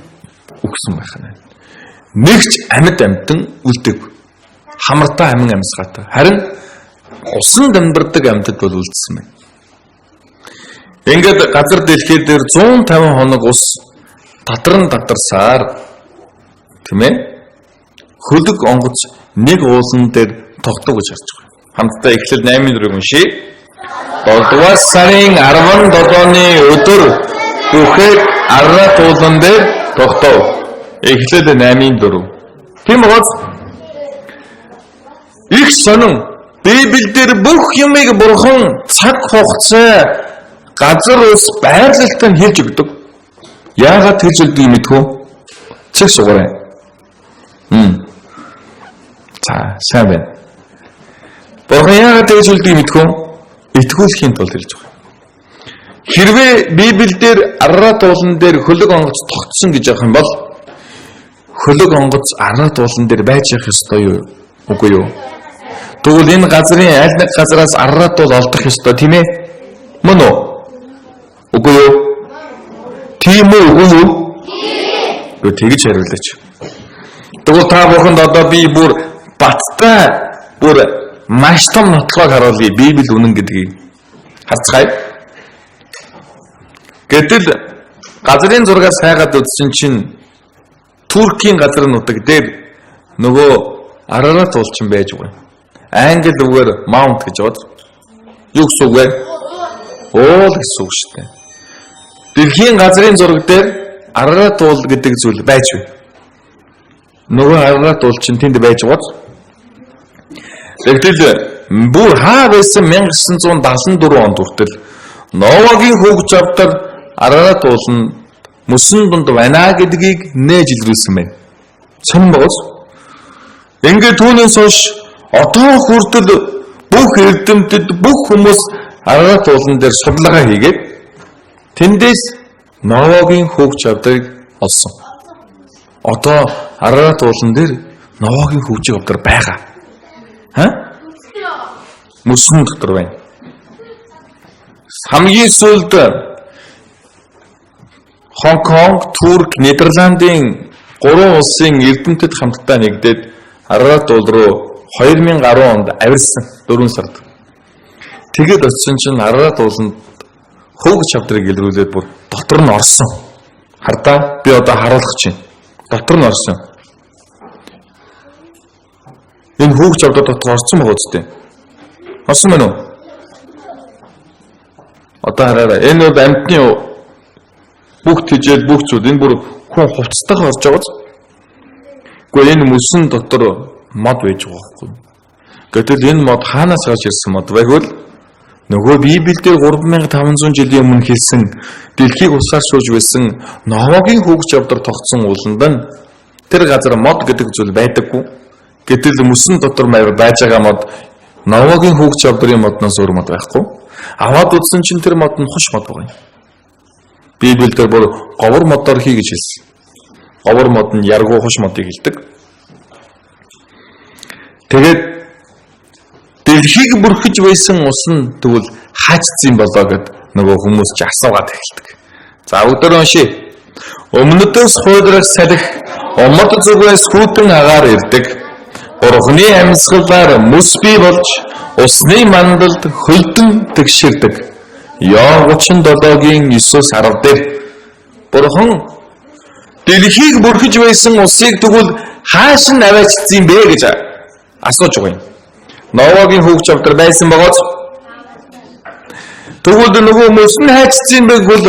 өгсөн байх нь. Нэгч амьд амьтан үлдэв. Хамартаа амин амьсгаатай. Харин усан дамбардаг амьтад бол үлдсэн байна. Ингээд газар дэлхий дээр 150 хоног ус татарсаар тийм ээ хөлөг онгоц нэг уулан дээр тогтдог гэж харж байгаа. Хамтдаа Эхлэл 8-4 уншия. 7-р сарын 17-ны өдөр бүхэд Аррат уулан дээр тогтов. Эхлэл 8-4. Тийм үү? Их сонин Библиэлд бүх юмыг Бурхан цаг хугацаа газар ус байрлалтай нь хэлж өгдөг. Яагаад хэлж өгдгийг мэдхүү? Чиг сугарай. За, сайн байна. Бурхан яагаад хэлж өгдгийг мэдхүү? Итгүүлэхийн тулд хэлж байгаа. Хэрвээ Библиэлд Аррат уулан дээр хөлөг онгоц тогтсон гэж явах юм бол хөлөг онгоц Аррат уулан дээр байж явах ёстой юу? Үгүй юу? Тэгвэл энэ газрын аль нэг газараас Аррат уул олдох ёстой тийм ээ? Мөн үү? Үгүй юу? Тийм үү? Үгүй юу? Үгүй тэгж хариулаач. Тэгвэл та бүхэнд одоо би бүр баттай бүр маш том нотлогыг харуулъя. Библи үнэн гэдгийг харцгаая. Гэтэл газрын зургаас хайгаад үзсэн чинь Туркийн газар нутаг дээр нөгөө Арарат уулчин байж байгаа. Англи үгээр Mount гэж бод. Юу гэсэн үг вэ? Уул гэсэн үг шүү дээ. Дэлхийн газрын зураг дээр Арарат уул гэдэг зүйл байж байна. Нөгөө Арарат уулчин тэнд байж байгаа. Тэгтэл бүр хаа байсан 1974 онд хүртэл Ноагийн хүүг чавдар Арарат уулан мөсөн дунд байна гэдгийг нээж илрүүлсэн байна. Сонин боос. Ингээд түүнээс хойш одоо хүртэл бүх эрдэмтэд бүх хүмүүс Арарат уулан дээр судалгаа хийгээд тэндээс Ноагийн хүүг чавдрыг олсон. Одоо Арарат уулан дээр Ноагийн хүүг чавдар байгаа. Мөсөн дотор байна. Хамгийн сүүлд Хонконг, Турк, Нидерландын 3 улсын эрдэмтэд хамтдаа нэгдээд Арарат уул руу 2010 онд авирсан 4 сард. Тэгэд очсон чинь Арарат ууланд хөөг чавдрыг илрүүлээд бүр дотор нь орсон. Хардаа би одоо харуулах чинь. Дотор нь орсон. Энэ хөөг чавдар дотор орсон байгаа үстэй. Орсон мэн үү? Одоо хараарай. Энэ бол амьтны бүх тэжээл бүх зүйл энэ бүр хүн хувцастах орж байгаа. Гэхдээ энэ мөсөн дотор мод байж байгаа байхгүй. Гэтэл энэ мод хаанаас гарч ирсэн мод вэ гэвэл нөгөө Библиэлд 3500 жилийн өмнө хэлсэн дэлхийг усаар шууж байсан Ноагийн хүүгч явдар тогтсон ууланд нь тэр газар мод гэдэг зүйл байдаггүй. Гэтэл мөсөн дотор байж байгаа мод Ноагийн хүүгч явдрын модноос өөр мод байхгүй. Аваад үзсэн чинь тэр мод нь хуш мод байгаа юм. Библиэлд бүр говор модоор хий гэж хэлсэн. Говор мод нь яргуу хуш модыг хэлдэг. Тэгээд дэлхийг бүрхэж байсан ус нь тэгвэл хаачсан болоо гэд нөгөө хүмүүс ч асуугаад эхэлдэг. За өдөр уншия. Өмнөдөөс хойдрох салхи омод зүгээс хүүтэн агаар ирдэг. Бурхны амьсгалаар мөс бий болж усны мандалд хөлдөн тэгширдэг. Йоан 37-гийн 9-10 дээр Бурхан дэлхийг бүрхэж байсан усыг тэгвэл хааш нь аваачсан бэ гэж асууж байгаа юм. Ноагийн хүүгч авдар байсан бөгөөд тэгвэл нөгөө мөс нь хайчсан бэ гэвэл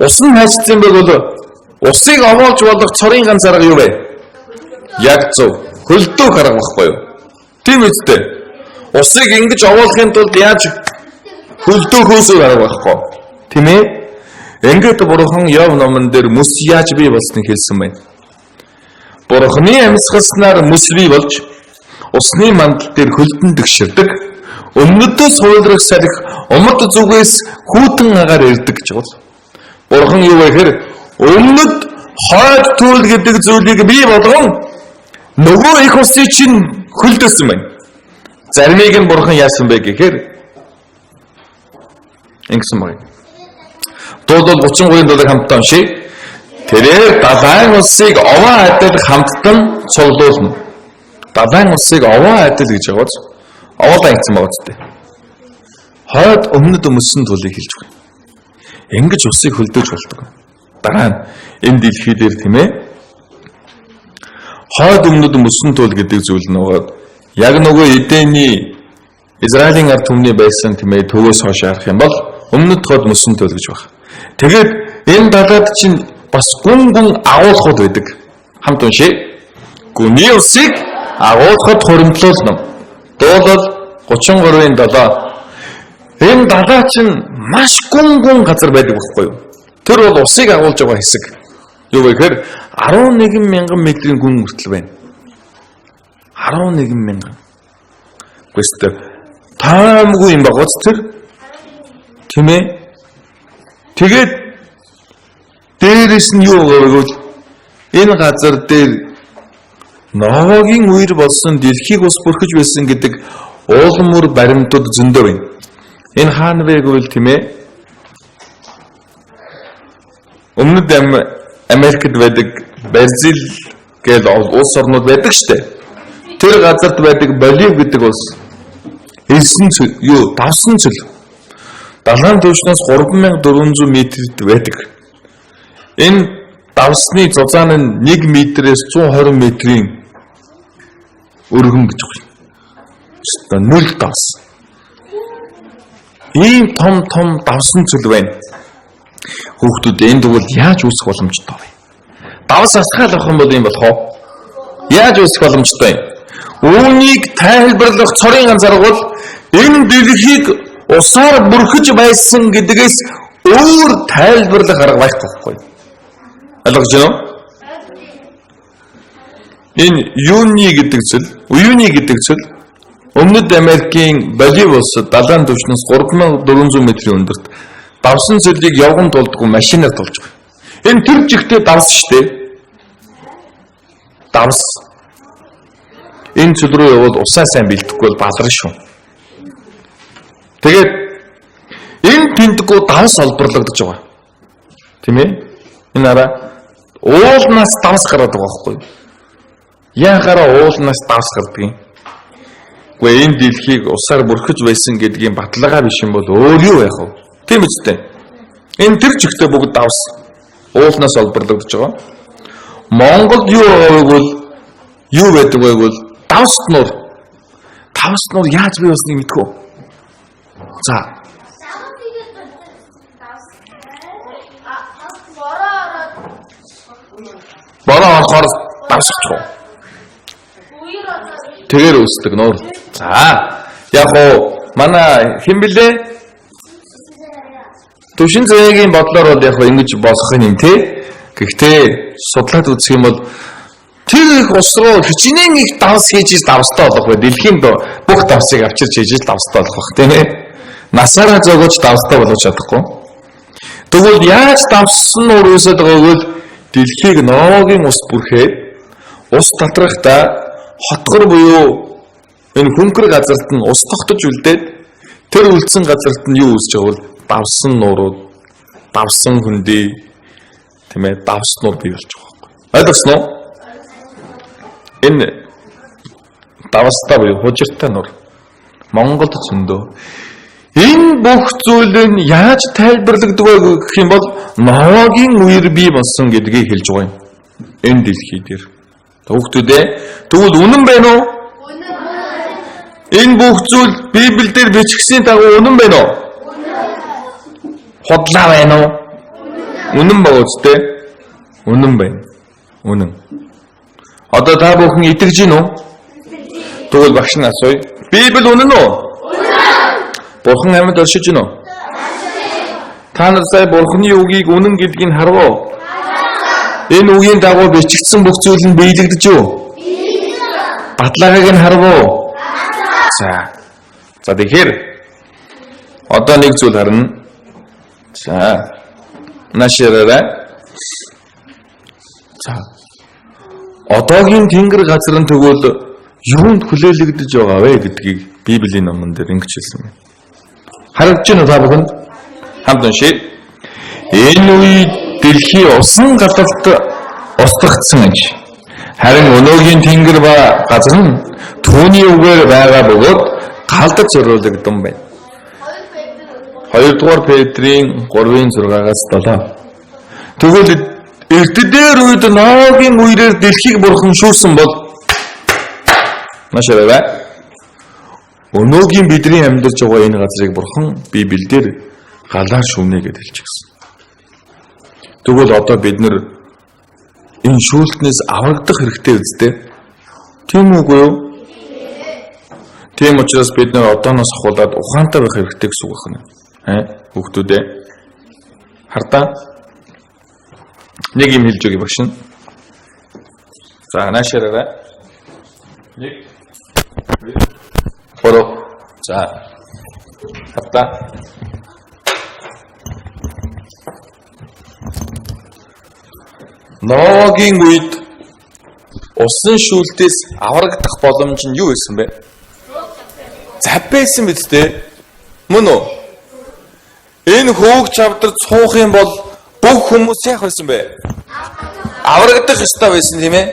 ус нь хайчсан бэ гэвэл усыг овоолж болох цорын ганц арга юу вэ? Яг зөв. Хөлдөө арга байхгүй юу? Тийм үстэй. Усыг ингэж овоолохын тулд яаж хөлдөө хөөсөө арга байхгүй. Тийм ээ? Ингээд Бурхан Йов номон дээр мөс яаж бий болсныг хэлсэн байна. Бурханы амьсгалснаар мөс бий болж усны мандал дээр хөлдөн тэгширдэг. Өмнөдөөс хуулрах салхи омод зүгээс хүүтэн агаар ирдэг гэж байна. Бурхан юу вэ гэхээр өмнөд хойд түүл гэдэг зүйлийг бий болгон нөгөө их усыг чинь хөлдөөсөн байна. Заримыг нь Бурхан яасан бэ гэхээр ингэсэн байна. Дуулал 33-ын дуулыг хамтдаа уншия. Тэрээр далайн усыг овоо адил хамттан цуглуулна. Далайн усыг овоо адил гэж байгаач. Овоолаа ингэсэн байгаа ч тийм. Хойд өмнөд өмсөн тулыг хэлж байна. Ингэж усыг хөлдөөж болдог. Дараа нь энэ дэлхий дээр тийм ээ. Хойд өмнөд өмсөн тул гэдэг зүйл нөгөө яг нөгөө Эдений Израилийн ард түмний байсан тийм ээ төвөөс хойш харах юм бол өмнөд хойд өмсөн тул гэж байна. Тэгээд энэ далаад чинь бас гүн агуулхууд байдаг. Хамт уншия. Гүний усыг агуулхад хуримтлуулна. Дуулал 33-ын 7. Энэ далаа чинь маш гүн газар байдаг байхгүй юу? Тэр бол усыг агуулж байгаа хэсэг. Юу вэ гэхээр 11,000 метрийн гүн хүртэл байна. 11,000. Гэхдээ таамгүй юм багц тэр. Тийм ээ? Тэгээд дээрээс нь юу гэвэл энэ газар дээр Ноагийн үер болсон дэлхийг ус бүрхэж байсан гэдэг уулмөр баримтууд зөндөө байна. Энэ хаана вэ гэвэл тийм ээ? Өмнөд Америкт байдаг Бразил гэж улс орнууд байдаг штэ. Тэр газарт байдаг Боливи гэдэг улс. Давсан цөл. Далайн түвшнээс 3400 метрт байдаг. Энэ давсны зузаан нь 1 метрээс 120 метрийн өргөн гэж байна. Нүл давс. Ийм том давсан цөл байна. Хүүхдүүд энэ тэгвэл яаж үүсэх боломжтой вэ? Давс асгаал авах юм бол юм болох уу? Яаж үүсэх боломжтой вэ? Үүнийг тайлбарлах цорын ганц арга бол энэ дэлхийг усаар бүрхэж байсан гэдгээс өөр тайлбарлах арга байхгүй. Ойлгож байна уу? Энэ юуни гэдэг зүйл Өмнөд Америкийн Боливи улсад далайн түвшнээс 3400 метрийн өндөрт давсан цөлийг явган тулдгүй машинаар тулж байгаа. Энэ тэр жигтэй давс штэ. Давс. Энэ цөл рүү явбал усаа сайн бэлдэхгүй бол баларна шүү. Тэгээд энэ тэмдэггүй давс олборлогдож байгаа. Тийм ээ? Энэ араа уулнаас давс гараад байгаа байхгүй юу? Яахаараа уулнаас давс гардаг юм? Гэхдээ энэ дэлхийг усаар бүрхэж байсан гэдгийн баталгаа биш юм бол өөр юу яах вэ? Тийм үстэй. Энэ тэр чигтээ бүгд давс уулнаас олборлогдож байгаа. Монголд юу байдаг вэ гэвэл давс нуур. Давс нуур яаж бий болсныг мэдгүй. За. Нороо орохоор давсахгүй. Тэгээр үүсдэг нуур. За яг уу манай хэн блэ? Төвшин зэгийн бодлоор бол яг ингэж болох юм тий. Гэхдээ судлаад үзэх юм бол тэр их ус руу хичнээн их давс хийж давстай болох бай. Дэлхийн бүх давсыг авчирч хийж давстай болох бах тийм ээ. Насаараа зогож давстай болгож чадахгүй. Тэгвэл яаж давсан нуур үүсэж байгааг бол дэлхийг Ноагийн ус бүрхээд ус татрахта хотгор буюу энэ хөнгөр газарт нь ус тогтож үлдээд тэр үлдсэн газарт нь юу үүсэж байгааг бол давсан нуурууд, давсан хөндий тийм ээ давснууд бий болж байгаа байхгүй. Ойлгосноо? Энэ давстай буюу хужиртай нур Монголд зөндөө. Энэ бүх зүйл нь яаж тайлбарлагддаг вэ гэх юм бол Ноагийн үеэр бий болсон гэдгийг хэлж байгаа юм. Энэ дэлхий дээр. Хүүхдүүдээ тэгвэл үнэн байна уу? Энэ бүх зүйл Библиэлд бичигдсийн дагуу үнэн байна уу? Хотлаа байна уу? Үнэн ба үстэй? Үнэн байна. Үнэн. Одоо та бүхэн итгэж гин үү? Тэгвэл багш нь асууя. Библи үнэн үү? Бурхан амьд оршиж гин үү? Та нар сая Бурханы үгийг үнэн гэдгийг харав уу? Энэ үгийн дагуу бичигдсэн бүх зүйл нь биелэгдэж юу? Батлагыг нь харав уу? За тэгэхээр одоо нэг зүйл харна. За нашираарай. За одоогийн тэнгэр газар нь тэгвэл юунд хүлээлгдэж байгаа вэ гэдгийг Библийн номон дээр ингэж хэлсэн байна. Харагдаж байна уу та бүхэнд? Хамт уншия. Энэ үед дэлхий усан галалт устгагдсан аж. Харин өнөөгийн тэнгэр ба газар нь түүний үгээр байгаа бөгөөд галдаж зориулагдсан байна. 2 дугаар Петрийн 3:6-аас 7. Тэгвэл эртдээр үед Ноагийн үеэр дэлхийг бурхан шүүрсэн бол машаарай. Өнөөгийн бидний амьдарч байгаа энэ газрыг бурхан Библиэлд галаар шүүнэ гэж хэлчихсэн. Тэгвэл одоо бид нэр энэ шүүлтнээс аврагдах хэрэгтэй үстэй. Тийм үгүй юу? Тийм учраас бид нэр одооноос ахуулаад ухаантай байх хэрэгтэй гэсэн үг байна. Хүүхдүүдээ хардаа нэг юм хэлж өгье багш нь. За наашаарай. 1 2 За хардаа Ноагийн үед усан шүүлтээс аврагдах боломж нь юу байсан бэ? Зав байсан биз дээ. Мөн үү? Энэ хөөгч авдар цуух юм бол бүх хүмүүс яах байсан бэ? Аврагдах ёстой байсан тийм ээ?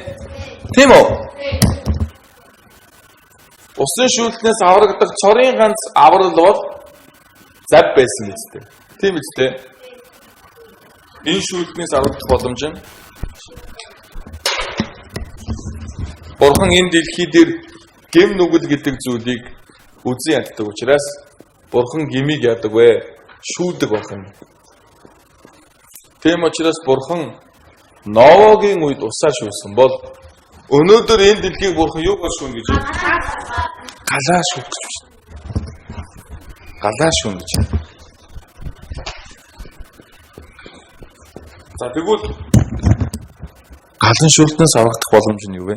Тийм үү? Усан шүүлтнээс аврагдах цорын ганц аврал бол зав байсан биз дээ. Тийм биз дээ? Энэ шүүлтнээс аврагдах боломж нь Бурхан энэ дэлхий дээр гэм нүгэл гэдэг зүйлийг үзэн яддаг учраас Бурхан гмийг яадаг вэ? Шүүдэг бахан. Тийм учраас Бурхан Ноагийн үед усаа шүүсэн бол өнөөдөр энэ дэлхийг Бурхан юугаар шүүнэ гэж байна? Галаа шүүх гэж байна. Галаа шүүнэ гэж. За тэгвэл галан шүүлтнээс аврагдах боломж нь юу вэ?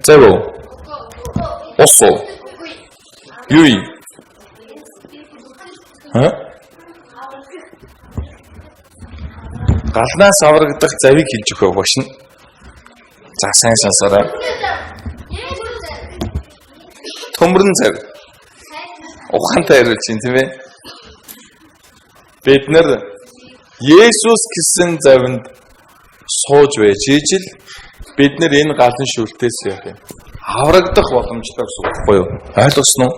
За юу? Ус уу? Юу юм? Галнаас аврагдах завийг хэлж өгөх багш нь. За сайн сонсоорой. Төмрөн зав. Ухаантай ярьж чинь тийм ээ. Бид нар Есүс гэсэн завинд сууж байж ижил бид нар энэ галан шүүлтээс яах юм? Аврагдах боломжтой гэсэн үг байхгүй юу? Ойлгосноо?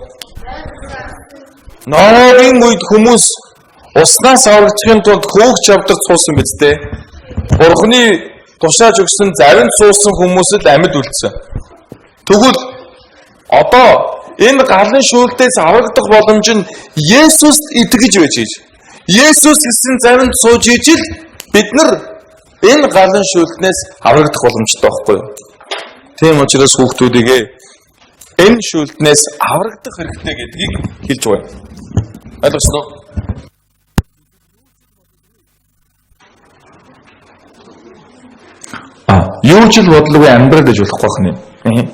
Ноагийн үед хүмүүс уснаас аврагдахын тулд хөөгч авдаг цуусан биз дээ. Бурхны тушааж өгсөн завинд суусан хүмүүс л амьд үлдсэн. Тэгвэл одоо энэ галан шүүлтээс аврагдах боломж нь Есүст итгэж байж иж. Есүс гэсэн завинд сууж ижил бид нар Энэ галан шүүлтнээс аврагдах боломжтой байхгүй юу? Тийм учраас хүүхдүүдийг энэ шүүлтнээс аврагдах хэрэгтэй гэдгийг хэлж байгаа. Ойлгосноо? Юу ч л бодлого амьдрал гэж болохгүй байх юм.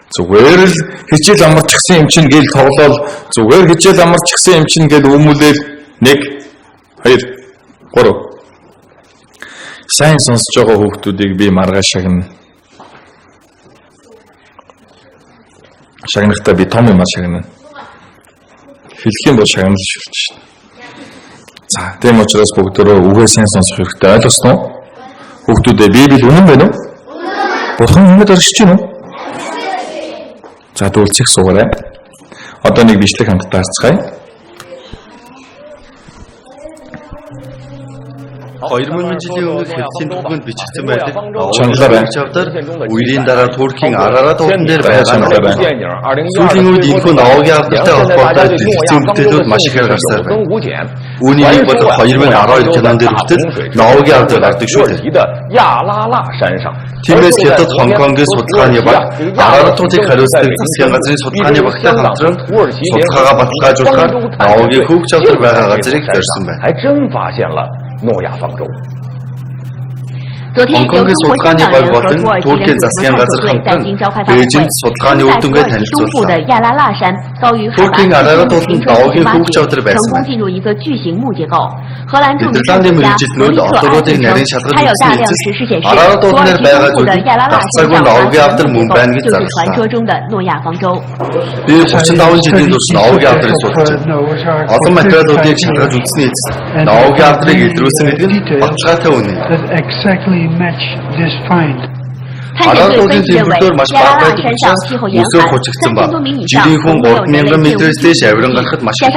Зүгээр л хичээл амарчсан юм чинь гээл тоглоол зүгээр хичээл амарчсан юм чинь гээл өмүүлээл 1 2 3 сайн сонсож байгаа хүүхдүүдийг би маргааш шагна. Шагнахтаа би том юм шагна. Хэлэх юм бол шагнал шилж шин. За тийм учраас бүгдөө үгээ сайн сонсох хэрэгтэй. Ойлгосноо? Хүүхдүүдээ Библи үнэн байна уу? Бурхан юмд оршиж байна уу? За дүүлцэх суугаарай. Одоо нэг бичлэг хамтдаа харцгаая. 2000 жилийн өмнө Хятадын түгэнд бичигдсэн байдаг. Чангалаа. Чавдар үерийн дараа Туркийн Арарат уулан дээр байсан байна. Сүүлийн үед энэхүү Ноагийн алдартай холбоотой дэлгэцийн бүтээлүүд маш ихээр гарсаар байна. Үүний нэг бол 2012 кинон дээр хүртэл Ноагийн алдар гардаг шүү дээ. Тиймээс Хятад Хонконгийн судалгааны баг Арарат уулыг хариуцдаг засгийн газрын судалгааны багтай хамтран судалгаагаа баталгаажуулахаар Ноагийн хүүг чавдар байгаа газрыг зорьсон байна. Хонконгийн судалгааны баг болон Туркийн засгийн газар хамтран Бээжинд судалгааны үр дүнгээ танилцуулсан. Туркийн Арарат ууланд Ноагийн хүүг чавдар байсан байна. Нидерландын мэргэжилтнүүд одоогуудыг нарийн шалгалт хийсэн эцэст Арарат ууланд байгаа зүйлийг гацаагүй Ноагийн алдар мөн байна гэж зарласан. Би 35 жилийн турш Ноагийн алдрыг судалж байна. Олон материалуудыг шалгаж үзсний эцэст Ноагийн алдрыг илрүүлсэн гэдэг нь баталгаатай үнэ. Арарат уулын температур маш бага байдаг учраас өсөөр хучигдсан ба жирийн хүн 3000 м-с дээш авиран гарахад маш хэцүү.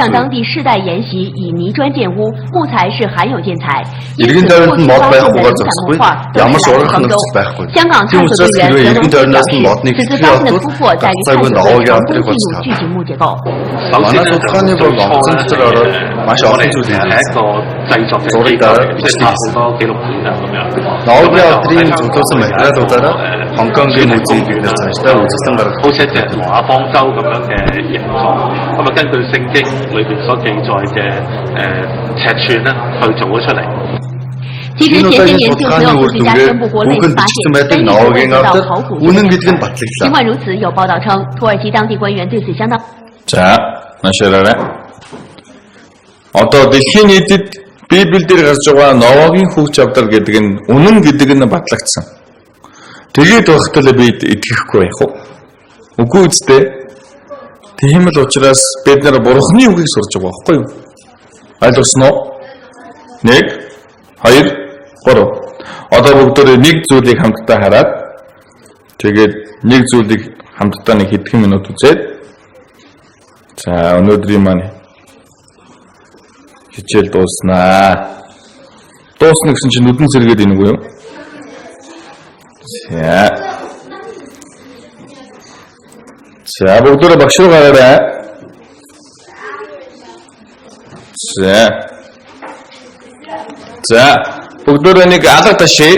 Иргэн тойронд нь мод байхгүйгээр зогсохгүй ямар ч ургах нөхцөл байхгүй. Тийм учраас хэрвээ иргэн тойроноос нь модныг хэвлэхээ олдвол гацаагүй Ноагийн алдрыг болж таа. Манай судалгааны бол онцон дотор ороод маш олон зүйл хийсэн. Зургийг дараа бичлэг хийсэн. Ноагийн алдрын зөвлөсөн материалуудаараа Хонконгийн музейд бид нар цаашдаа үзэсгэлэн гаргах. 好似一隻挪亞方舟咁樣嘅形狀，咁啊根據聖經裏邊所記載嘅尺寸咧，去做咗出嚟。其實前些年就曾有科學家宣布過類似發現，但一直不知道考古真相。儘管如此，有報道稱，土耳其當地官員對此相當。 За, наашаарай. Одоо дэлхийн нийтэд Библиэлд гарч байгаа Ноагийн хүүг чавдар гэдэг нь үнэн гэдэг нь батлагдсан. Тэгээд багтал бид итгэхгүй байх уу? Үгүй үстэй. Тийм л учраас бид нар Бурханы үгийг сурж байгаа байхгүй юу? Ойлгосноо? 1 2 3. Одоо бүгдөө нэг зүйлийг хамтдаа хараад тэгээд нэг зүйлийг хамтдаа нэг хэдхэн минут үзээд за өнөөдрийн маань хичээл дууснаа. Дуусна гэсэн чинь нүдэн сэргээд ийн үгүй юу? За бүгдөө багш руу гараарай. За бүгдөө нэг алга ташээ.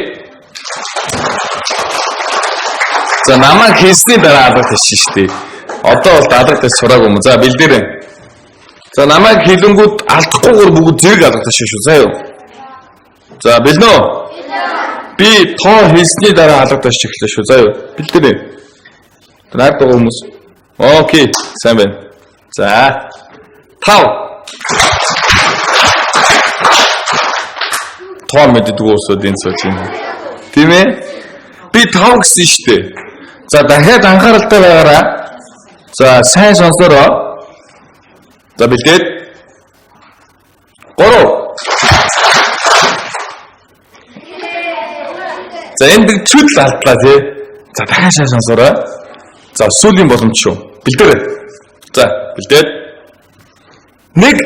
За намайг хийсний дараа алга ташээ шүү дээ. Одоо бол алга таш сураагүй юм. За бэлдээрэй. За намайг хийлэнгүүд алдахгүйгээр бүгд зэрэг алга ташээ шүү. Заа юу? За бэлнэ үү? Би тоо хийсний дараа алга таш эхлэв шүү. Заа юу? Бэлдээрэй. Наад байгаа хүмүүс. Окей, сайн байна. За 5 тоо мэддэг уусууд энэ сууж байна. Тийм ээ? Би 5 гэсэн шүү дээ. За дахиад анхааралтай байгаарай. За сайн сонсороо. За бэлдээд 3 За энд чүл алдлаа тий. За дахиад сайн сонсороо. За сүүлийн боломж шүү. Бэлдээрэй. За бэлдээд 1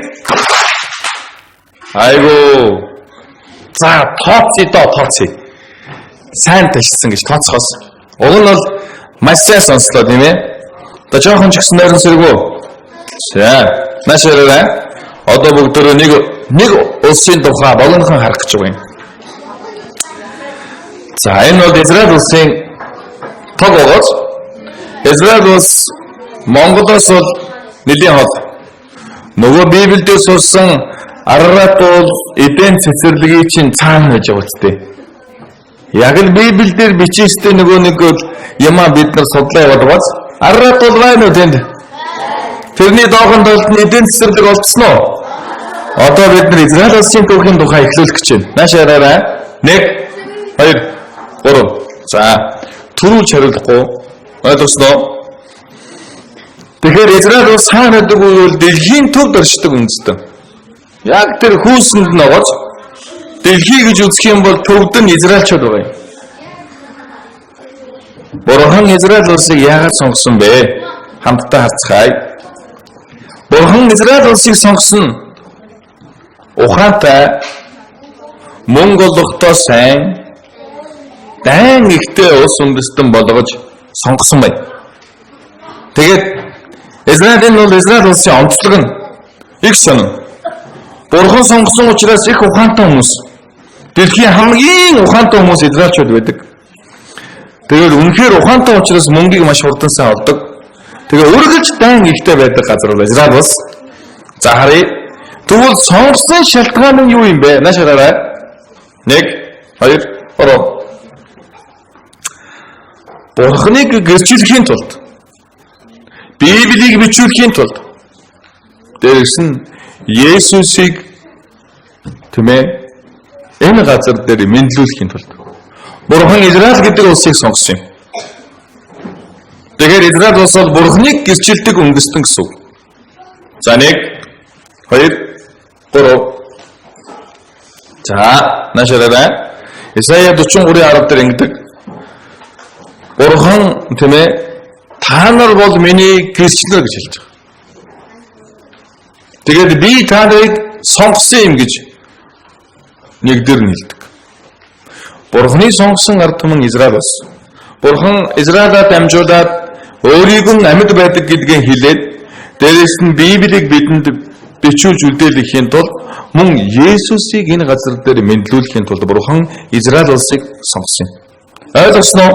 Айгуу. За тооцъё. Сайн ташсан гэж тооцохоос. Уг нь бол маш сайн сонслоо тийм ээ. Одоо жоохон ч гэсэн нойрон сэргүү. За наашаарай. Одоо бүгдөө нэг улсын тухай болгонохон харах гэж байгаа юм. За энэ бол Израиль улсын тог байгаач. Израиль улс Монголоос бол нэлийн хол. Нөгөө Библиэд сурсан Арарат бол Эден цэцэрлэгийн чинь цаана байж байгаа үстэй. Яг л Библиэлд бичээстэй нөгөө нэг яма бид нар судлаа явуулвал Арарат бол байна уу тэнд? Тэрний доохонд бол Эден цэцэрлэг олдсон уу? Одоо бид нар Израиль улсын түүхийн тухай эхлүүлэх гэж байна. Наашаараа 1 2 3. За түрүүлж хариулахгүй ойлгосноо? Тэгэхээр Израиль улс хаана байдаг вэ? Дэлхийн төвд оршдог үндэстэн. Яг тэр хүүсэнд нь огоц дэлхий гэж үзэх юм бол төвд нь Израильчууд байгаа юм. Бурхан Израиль улсыг яагаад сонгосон бэ? Хамтдаа харцгаая. Бурхан Израиль улсыг сонгосон ухаантай, мөнгө олгохтой сайн, дайн ихтэй улс үндэстэн болгож сонгосон байна. Тэгээд Израиль бол Израиль улсын онцлог нь их сонин. Бурхан сонгосон учраас их ухаантай хүмүүс. Дэлхийн хамгийн ухаантай хүмүүс Израильчууд байдаг. Тэгээд үнэхээр ухаантай учраас мөнгийг маш хурдан сайн олдог. Тэгээд үргэлж дайн ихтэй байдаг газар бол Израиль улс. За харъя. Тэгвэл сонгосон шалтгаан нь юу юм бэ? Наашаараа 1 2 3. Бурханыг гэрчлэхийн тулд, Библийг бичүүлэхийн тулд, дээрээс нь Есүсийг энэ газар дээр мэдлүүлэхийн тулд Бурхан Израиль гэдэг улсыг сонгосон юм. Тэгэхээр Израиль улс бол Бурханыг гэрчилдэг үндэстэн гэсэн үг. За 1 2 3. За наашаараа Исая 43:10 дээр ингэдэг. Бурхан та нар бол миний гэрчлэр гэж хэлж байгаа. Тэгээд би та нарыг сонгосон юм гэж нэгдэр нь хэлдэг. Бурханы сонгосон ард түмэн Израиль улс. Бурхан Израилаа дамжуулаад өөрийгөө амьд байдаг гэдгийг хэлээд дээрээс нь Библийг бидэнд бичүүлж үлдээхийн тулд мөн Есүсийг энэ газар дээр мэдлүүлэхийн тулд Бурхан Израиль улсыг сонгосон юм. Ойлгосноо?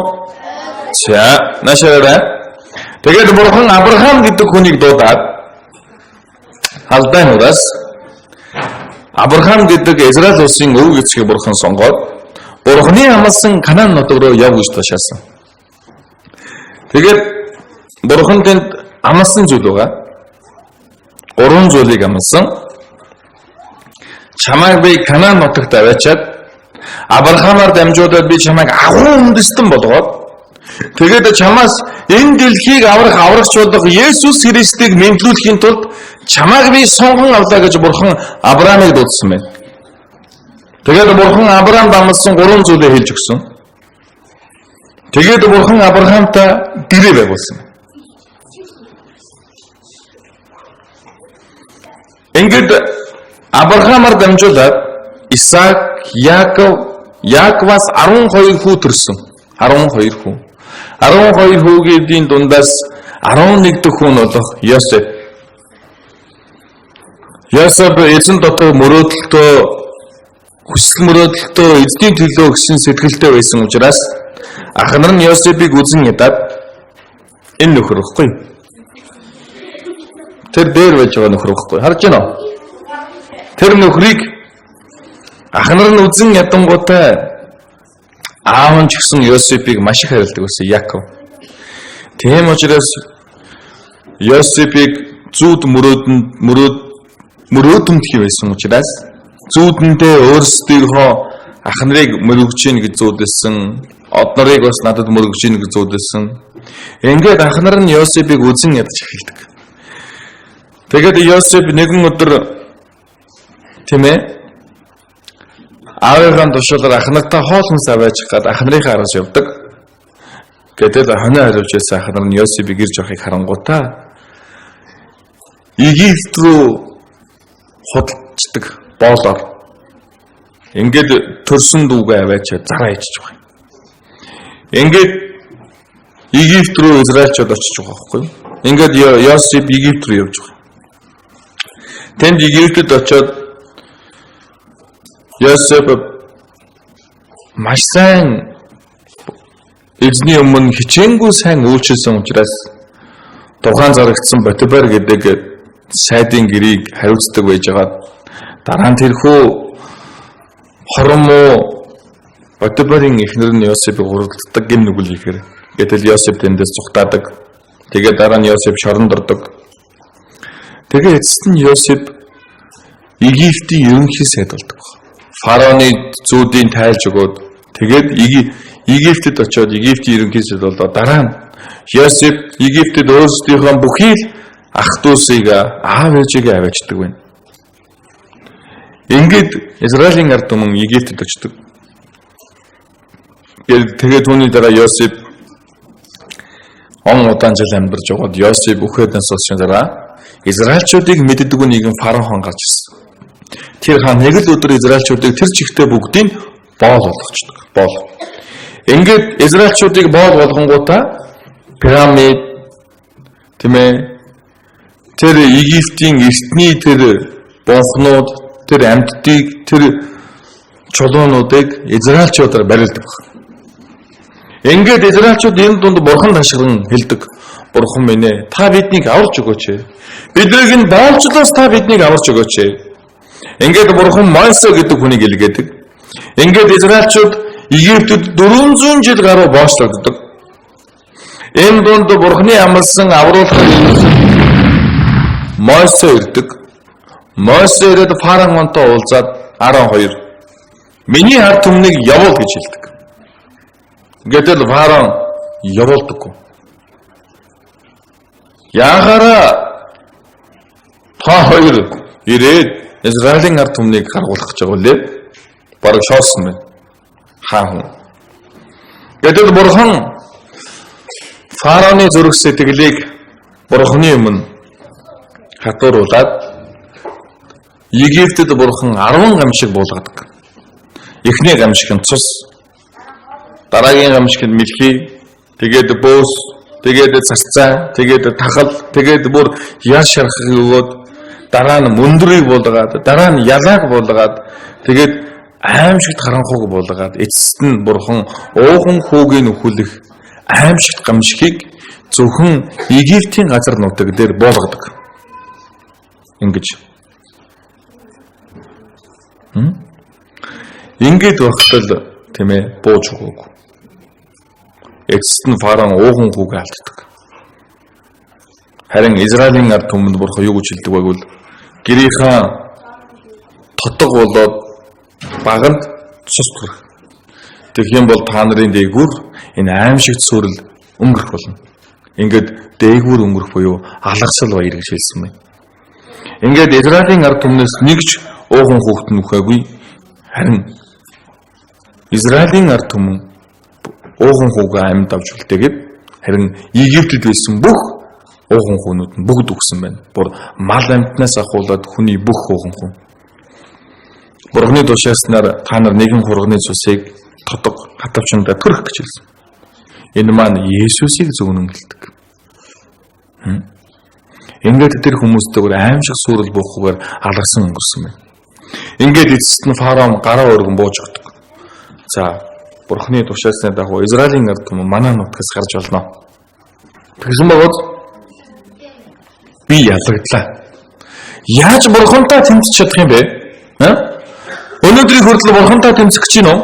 За, наашаараа. Тэгээд Бурхан Авраам гэдэг хүнийг дуудаад Халдайнуудаас Авраам гэдэг Израиль улсын өв эцгийг Бурхан сонгоод Бурханы амласан Канаан нутаг руу яв гэж тушаасан. Тэгээд Бурхан тэнд амласан зүйл байгаа. 3 зүйлийг амласан. Чамайг би Канаан нутагт аваачаад Авраамаар дамжуулаад би чамайг агуу үндэстэн болгоод тэгээд чамаас энэ дэлхийг аврагч болох Есүс Христийг мэдлүүлэхийн тулд чамайг би сонгон авлаа гэж Бурхан Авраамыг дуудсан байна. Тэгээд Бурхан Авраамд амласан 3 зүйлээ хэлж өгсөн. Тэгээд Бурхан Авраамтай дэрээ байгуулсан. Ингээд Авраамаар дамжуулаад Исаак, Яаковаас 12 хүү төрсөн. 12 хүү. 12 хүүгийн дундаас 11 дэх хүн болох Йосеф. Йосеф эзэн дотор мөрөөдөлтөө, хүсэл мөрөөдөлтөө эзний төлөө гэсэн сэтгэлтэй байсан учраас ахнар нь Йосефийг үзэн ядаад энэ нөхөр ихгүй. Тэр дээр байж байгаа нөхөр ихгүй. Харж байна уу? Тэр нөхрийг ахнар нь үзэн ядангуутай аав нь ч гэсэн Йосефийг маш их хайрладаг байсан Яков. Тийм учраас Йосефийг зүүд мөрөөдөмт хийвэсэн учраас зүүдэндээ өөрсдийнхөө ахнарыг мөрөгж ийн гэж зүүдэлсэн, од нарыг бас надад мөрөгж ийн гэж зүүдэлсэн. Ингээд ахнар нь Йосефийг үзэн ядаж эхэлдэг. Тэгээд Йосеф нэгэн өдөр аавынхаа тушаалаар ахнартаа хоолнос аваач гад ахнарынхаа араас явдаг. Гэтэл хоноо хариулж байсан ахнар нь Йосефийг ирж явахыг харангуйтаа Египт рүү худалддаг боолоор ингээд төрсөн дүүгээ аваачаад зараа ичж байгаа юм. Ингээд Египт рүү Израильчууд очиж байгаа байхгүй юу? Ингээд Йосеф Египт рүү явж байгаа. Тэнд Египтэд очиод Йосеф маш сайн эзний өмнө хичээнгүй сайн үйлчилсэн учраас тухайн зарагдсан Ботибар гэдэг сайдын гэрийг хариуцдаг байж байгаа. Дараа нь тэрхүү хорон муу Ботибарын эхнэр нь Йосефийг хуралддаг гэм нүгэл ихээр гэтэл Йосеф тэндээс зүхтаадаг. Тэгээд дараа нь Йосеф шоронд ордог. Тэгээд эцэст нь Йосеф Египтийн ерөнхий сайд болдог. Фараоны зүүдийн тайлж өгөөд тэгээд Египтэд очиод Египтийн ерөнхий сайд болоод дараа нь Йосеф Египтэд өөрсдийнхөө бүхий ах дүүсийг аав ээжигээ аваачдаг байна. Ингээд Израилийн ард түмэн Египтэд очдог. Тэгээд түүний дараа Йосеф он удаан жил амьдарч байгаад Йосеф үхээдээс олсон дараа Израильчуудыг мэддэг нэгэн фараон хан гарч ирсэн. Тэр хаан нэг л өдөр Израильчуудыг тэр чигтээ бүгдийг боол болгочдөг. Боол. Ингээд Израильчуудыг боол болгонгуудаа пирамид тиймээ тэр Египтийн эртний тэр бонхнууд тэр амьтдыг тэр чулуунуудыг Израильчуудаар барилдаг. Ингээд Израильчууд энэ дунд бурхан ташгиран хэлдэг. Бурхан минь ээ, та биднийг аварч өгөөч. Биднийг энэ боолчлоос та биднийг аварч өгөөч. Ингээд бурхан Мойсе гэдэг хүнийг илгээдэг. Ингээд Израильчууд Египтэд 400 жил гаруй боочлогддог. Энэ дунд бурханы амласан авруулахыг Мойсе ирдэг. Мойсе ирээд фараонтой уулзаад 12 миний ард түмнийг явуул гэж хэлдэг. Гэтэл фараон явуулдаггүй. Яагаараа та хоёр ирээд Израилийн ард түмнийг гаргуулах гэж байгаа үлээ. Бараг шоолсон байна. Хаан. Гэтэл бурхан фараоны зүрх сэтгэлийг бурханы өмнө хатууруулад Египтэд бурхан 10 гамшиг буулгадаг. Эхний гамшиг нь цус, дараагийн гамшиг нь мэлхий, тэгээд бөөс, тэгээд царцаа, тэгээд тахал, тэгээд бүр яар шархаг өгөөд дараа нь мөндрийг буулгаад, дараа нь ялааг буулгаад, тэгээд аимшигт харанхууг буулгаад, эцэст нь бурхан ууган хүүгийн өхүүлэх аимшигт гамшигыг зөвхөн Египтийн газар нутаг дээр буулгадаг. Ингэж. Ингээд багтал тийм ээ бууж өгөөг. Эцэст нь фараон ууган хүүгээ алддаг. Харин Израилийн ард түмэнд бурхан юу гэж хэлдэг байвал гэрийнхаа тотог болоод баганд цус төрөх. Тэгэх юм бол та нарын дээгүүр энэ аимшигт сүрэл өнгөрөх болно. Ингээд дээгүүр өнгөрөх буюу алгасал баяр гэж хэлсэн байна. Ингээд Израилийн ард түмнээс нэгч ууган хүүхэд нь үхээгүй. Харин Израилийн ард түмэн ууган хүүгээ амьд авч үлдээгээд харин Египтэд байсан бүх ууган хүүнүүд нь бүгд үхсэн байна. Бүр мал амьтнаас ахуулаад хүний бүх ууган хүү. Бурхны тушааснаар та нар нэгэн хурганы цусыг тотог хатавчандаа төрөх гэж хэлсэн. Энэ маань Есүсийг зөвнөн хэлдэг. Ингээд тэр хүмүүстэйгээр аимшиг сүрэл буухгүйгээр алгасан өнгөрсөн байна. Ингээд эцэст нь фараон гараа өргөн бууж өгдөг. За, бурхны тушаасны дагуу Израилийн ард түмэн манай нутгаас гарч болно. Тэгсэн бөгөөд би яллагдлаа. Яаж бурхантай тэмцэж чадах юм бэ? Өнөөдрийн хүртэл бурхантай тэмцэх гэж байна уу?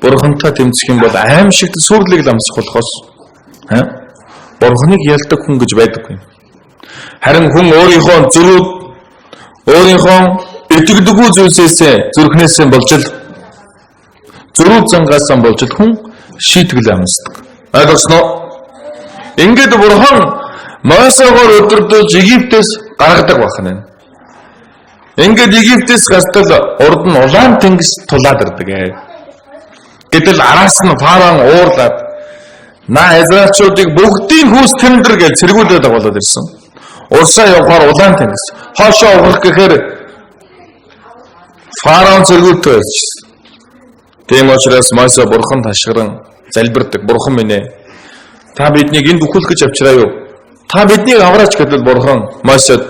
Бурхантай тэмцэх юм бол аимшигт сүрлийг ламсах болохоос бурханыг ялдаг хүн гэж байдаггүй. Харин хүн өөрийнхөө зүрүүд өөрийнхөө итгэдэггүй зүйлсээс зүрхнээсээ болж л зүрүүд зангаасан болж л хүн шийтгэл амсдаг. Ойлгосноо? Ингээд бурхан Мосегоор өдөртөж Египтээс гаргадаг байна. Ингээд Египтээс гартал урд нь улаан тэнгис тулаад ирдэг. Гэтэл араас нь фараон уурлаад Израильчуудыг бүгдийн хүүс тэмдэр гэж цэргүүлээд болоод ирсэн. Урсаа явахаар улаан тэнгис. Хоошоо уурах гэхээр фараон цэргүүлтэй байсан. Тийм учраас Мойсе бурхан ташгиран залбирдаг. Бурхан минь ээ, та биднийг энд үхүүлэх гэж авчираа юу? Та биднийг авраач гэдэл бурхан Мойсед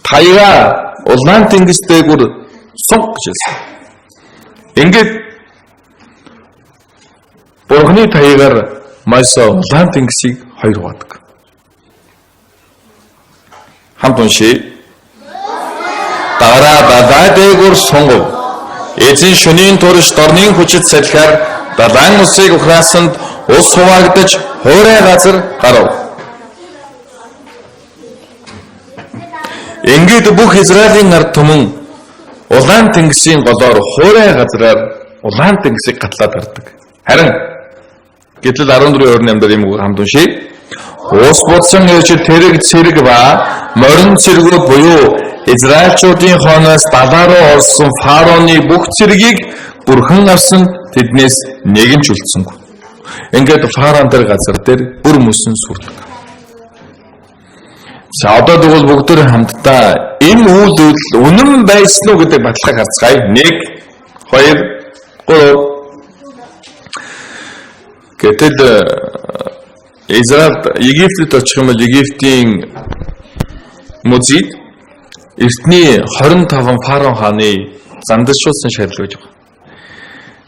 таяга улаан тэнгис дээгүүр сунг гэж хэлсэн. Ингээд Бурхны таягаар Мойсе улаан тэнгисийг хоёр хувадаг. Хамт уншия. Дараа далай дээгүүр сунгав. Эзэн шөнийн турш дорнын хүчит салхиар далайн усыг ухраасанд ус хуваагдаж хуурай газар гарав. Ингээд бүх Израилийн ард түмэн улаан тэнгисийн голоор хуурай газраар улаан тэнгисийг гатлаад гардаг. Харин гэтэл 14:8 юм уу хамт уншия. Ус бодсон өвчт тэрэг цэрэг ба морин цэргүүд буюу Израильчуудын хойноос далаа руу орсон фараоны бүх цэргийг Бурхан авсан тэднээс нэг нь ч үлдсэнгүй. Ингээд фараон тэр газар дээр бүр мөсөн сүрдэг. За одоо тэгвэл бүгд хамтдаа энэ үйлдэл үнэн байсан уу гэдэг баталгааг харцгаая. 1 2 3 Гэтэл Израильд Египтэд очих юм бол Египтийн музейд эртний 25 фараон хааны зандашуулсан шарил байж байгаа.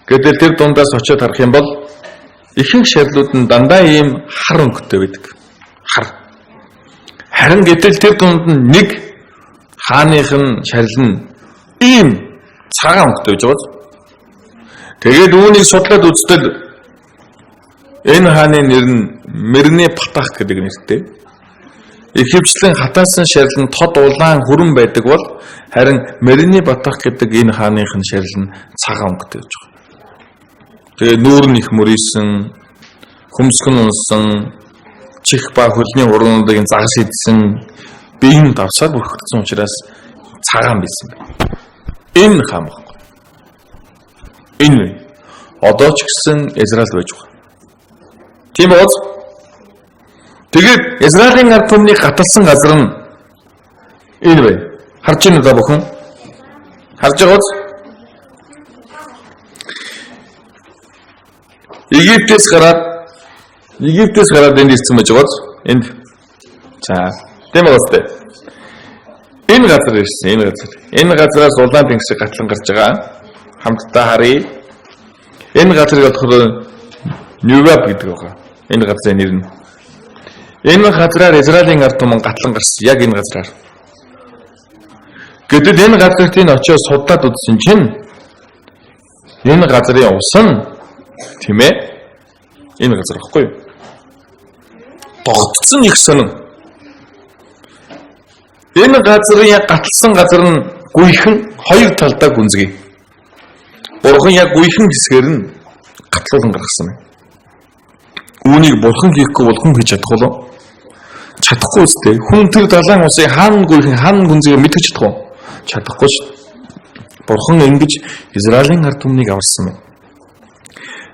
Гэтэл тэр дундаас очиод харах юм бол ихэнх шарлууд нь дандаа ийм хар өнгөтэй байдаг. Хар. Харин гэтэл тэр дунд нь нэг хааных нь шарил нь ийм цагаан өнгөтэй байж байгаа. Тэгээд үүнийг судлаад үзтэл энэ хааны нэр нь Мэрний Батах гэдэг нэртэй. Ихэвчлэн хатаасан шарил нь тод улаан хүрэн байдаг бол харин Мэрний Батах гэдэг энэ хааных нь шарил нь цагаан өнгөтэй гэж байна. Тэгээ нүүр нь их мөрийсэн, хөмсгөн унсан, чих ба хөлний ургуудыг загас идсэн, биеийн давсаар бүрхэгдсэн учраас цагаан байсан байна. Энэ хаан баггүй. Энэ одоо ч гэсэн Израиль байж байгаа. Тийм үү? Тэгээд Израилийн ард түмний гаталсан газар нь энэ бай. Харж байна уу бүхэн? Харж байгаа үү? Египтээс гараад энд ирсэн байж байгаа. Энд. За, тийм үү? Энэ газар ирсэн, энэ газар. Энэ газараас улаан тэнгисийг гатлан гарч байгаа. Хамтдаа харъя. Энэ газрыг болохоор Ньюваб гэдэг байгаа. Энэ газрын нэр нь. Энэ газраар Израилийн ард түмэн гатлан гарсан. Яг энэ газраар. Гэтэл энэ газарт энэ очиод судлаад үзсэн чинь энэ газрын ус нь тийм ээ энэ газар ихгүй юу? Тогтцсон их сонин. Энэ газрын яг гатлсан газар нь гүйхэн хоёр талдаа гүнзгий. Бурхан яг гүйхэн хэсгээр нь гатлуулан гаргасан юм. Үүнийг бурхан хийхгүй бол хүн хийж чадах болов? Чадахгүй үстэй. Хүн тэр далайн усыг хаана гүйхэн хаана гүнзгийг мэдэж чадах уу? Чадахгүй шүү. Бурхан ингэж Израилийн ард түмнийг аварсан юм.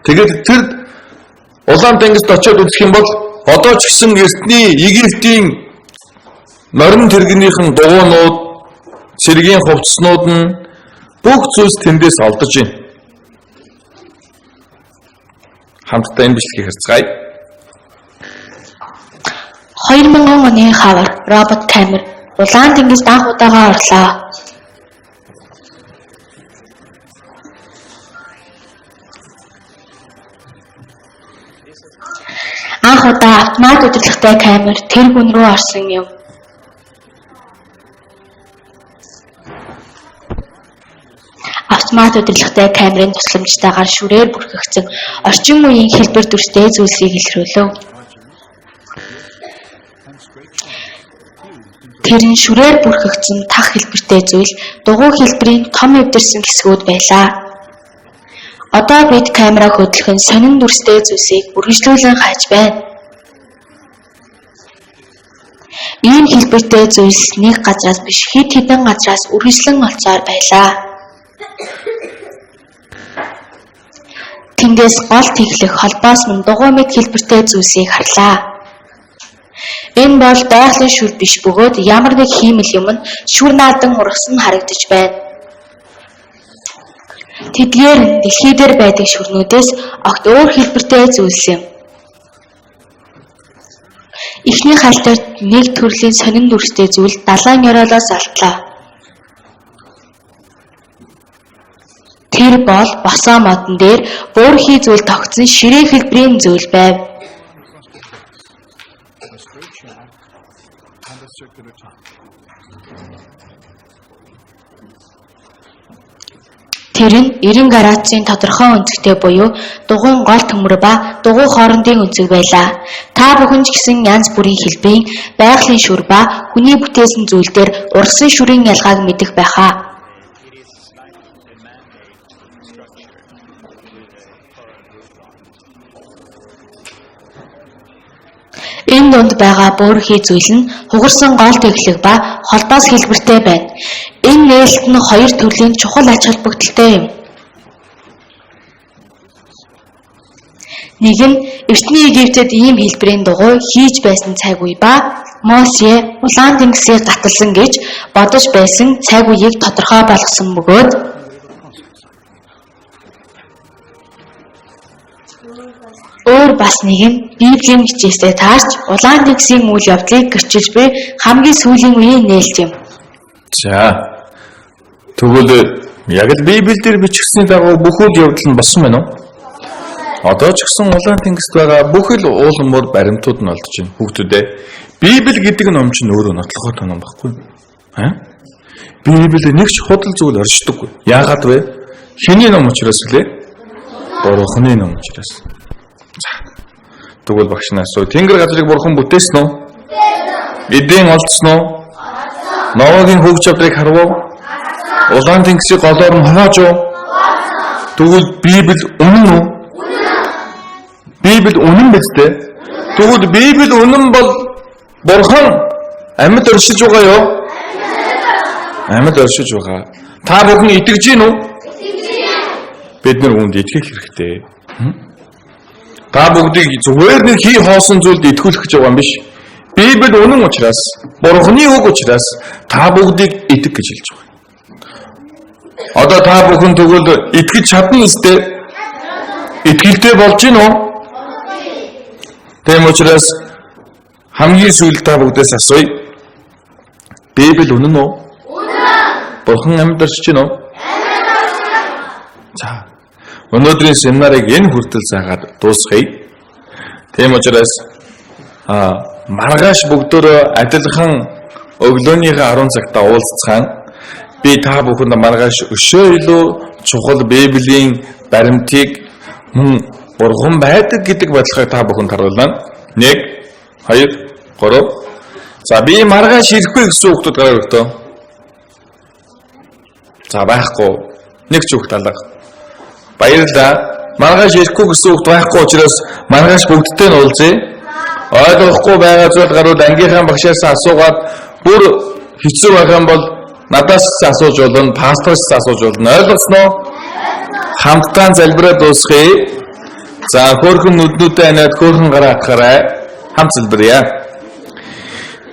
Тэгээд тэр улаан тэнгист очиод үзэх юм бол одоо ч гэсэн эртний Египтийн морин тэрэгнийхэн дугуйнууд, цэргийн хувцснууд нь бүх зүйлс тэндээс олдож байна. Хамтдаа энэ бичлэгийг харцгаая. 2000 оны хавар робот камер улаан тэнгист анх удаага орлоо. Анх удаа автомат удирдлагатай камер тэр хүн рүү орсон юм. Автомат удирдлагатай камерын тусламжтайгаар шүрээр бүрхэгдсэн орчин үеийн хэлбэр дүрстэй зүйлсийг илрүүлв. Тэр нь шүрээр бүрхэгдсэн тах хэлбэртэй зүйл дугуй хэлбэрийн том эвдэрсэн хэсгүүд байлаа. Одоо бид камера хөдлөхөн сонин дүрстэй зүйлсийг үргэлжлүүлэн хайж байна. Ийм хэлбэртэй зүйлс нэг газраас биш хэд хэдэн газраас үргэлжлэн олцоор байлаа. Тэндээс гол тэглэх холбоос нь дугуй мэд хэлбэртэй зүйлсийг харлаа. Энэ бол байгалийн шүр биш бөгөөд ямар нэг хиймэл юм нь шүр наадан ургасан харагдаж байна. Тэдгээр нь дэлхий дээр байдаг шүрнүүдээс огт өөр хэлбэртэй зүйлс юм. Эхний хальтарт нэг төрлийн сонин дүрстэй зүйл далайн ёроолоос олдлоо. Тэр Тэр бол босоо модон дээр буурхий зүйл тогтсон ширээ хэлбэрийн зүйл байв. Тэр нь 90 градусын тодорхой өнцгтэй буюу дугуйн гол төмөр ба дугуй хоорондын өнцөг байлаа. Та бүхэн ч гэсэн янз бүрийн хэлбэрийн байгалийн шүр ба хүний бүтээсэн зүйлдер ургасан шүрийн ялгааг мэдэх байхаа. Энэ донд байгаа буурхий зүйл нь хугарсан гол тэглэг ба холбоос хэлбэртэй байна. Энэ нээлт нь хоёр төрлийн чухал ач холбогдолтой юм. Нэг нь эртний Египтэд ийм хэлбэрийн дугуй хийж байсан цаг үе ба Мосе улаан тэнгисийг гаталсан гэж бодож байсан цаг үеийг тодорхой болгосон бөгөөд өөр бас нэг нь Библийн хичээлээр таарч улаан тэнгисийн үйл явдлыг гэрчилж буй хамгийн сүүлийн үеийн нээлт юм. За. Тэгвэл яг л Библиэлд бичигдсэний дагуу бүх үйл явдал нь болсон байна уу? Одоо ч гэсэн улаан тэнгист байгаа бүх л уулмөр баримтууд нь олдож байна. Хүүхдүүдээ Библи гэдэг ном чинь өөрөө нотлохоо тоном баггүй. Библиэд нэг ч худал зүйл оршдоггүй. Яагаад вэ? Хэний ном учраас үлээ? Бурханы ном учраас. За. Тэгвэл багш нас уу Тэнгэр газрыг бурхан бүтээсэн үү? Эдийн олдсон уу? Ноагийн хөвч авдрыг харав уу? Улаан тэнгисийн голоор нь хонооч уу? Тэгвэл Библи үнэн үү? Библи үнэн биз дээ? Тэгвэл Библи үнэн бол бурхан амьд оршиж байгаа юу? Амьд оршиж байгаа. Та бүхэн итгэж гин үү? Бид нар үүнд итгэх хэрэгтэй. Та бүгдийг зүгээр нэг хий хоосон зүйлд итгүүлэх гэж байгаа юм биш. Библи үнэн учраас, бурханы үг учраас та бүгдийг итгэх гэж хэлж байгаа. Одоо та бүхэн тэгвэл итгэж чадна үстэй? Итгэлтэй болж гин үү? Тэм учраас хамгийн сүүлд та бүгдээс асууя. Библи үнэн үү? Үнэн. Бурхан амьд оршиж гин үү? За. Өнөөдрийн семинарыг энэ хүртэл заагаад дуусгая. Тэм учраас маргааш бүгдөө адилхан өглөөнийхөө 10 цагта уулзцаан би та бүхэнд маргааш өшөө илүү чухал Библийн баримтыг мөн бурхан байдаг гэдэг бодлогыг та бүхэнд харуулна. 1 2 3. За би маргааш ирэхгүй гэсэн хүүхдүүд гараа өртөө. За байхгүй. Нэг ч хүүхд алга. Баярлалаа. Маргааш ирэхгүй гэсэн хүүхд байхгүй учраас маргааш бүгдтэй нь уулзъя. Ойлгохгүй байгаа зүйл гарууд ангийнхаа багшаас асуугаад бүр хэцүү байх юм бол надаас асууж болно, пастороос асууж болно. Ойлгосноо? Хамтдаа залбираад дуусгая. За хөөрхөн нүднүүдэд анаад хөөрхөн гараа хатгаарай. Хамт залбирая.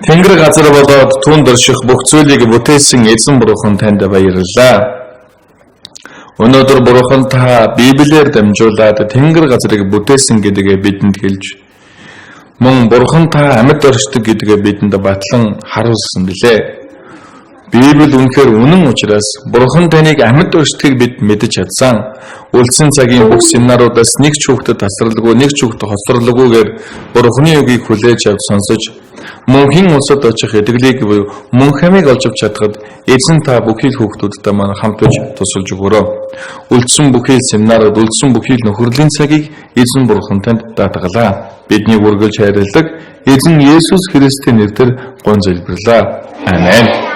Тэнгэр газар болоод түнд орших бүх зүйлийг бүтээсэн эзэн бурхан танд баярлалаа. Өнөөдөр бурхан та Библиэр дамжуулаад Тэнгэр газрыг бүтээсэн гэдгээ бидэнд хэлж мөн бурхан та амьд оршдог гэдгээ бидэнд батлан харуулсан билээ. Библи үнэхээр үнэн учраас бурхан таныг амьд оршдгийг бид мэдэж чадсан. Үлдсэн цагийн бүх семинаруудаас нэг ч хүүхдэд тасралгүй, нэг ч хүүхдэд хоцрорлоггүйгээр бурханы үгийг хүлээж авч сонсож мөнхийн улсад очих эдгэлийг буюу мөн хамиг олж авч чадхад эзэн та бүхий хүүхдүүдтэй маань хамтж тусалж өгөөрэй. Үлдсэн бүхий семинарууд, үлдсэн бүхий нөхөрлийн цагийг эзэн бурхан танд даатгалаа. Бидний үргэлж хайрладаг эзэн Есүс Христийн нэрээр гон залбирлаа. Амен.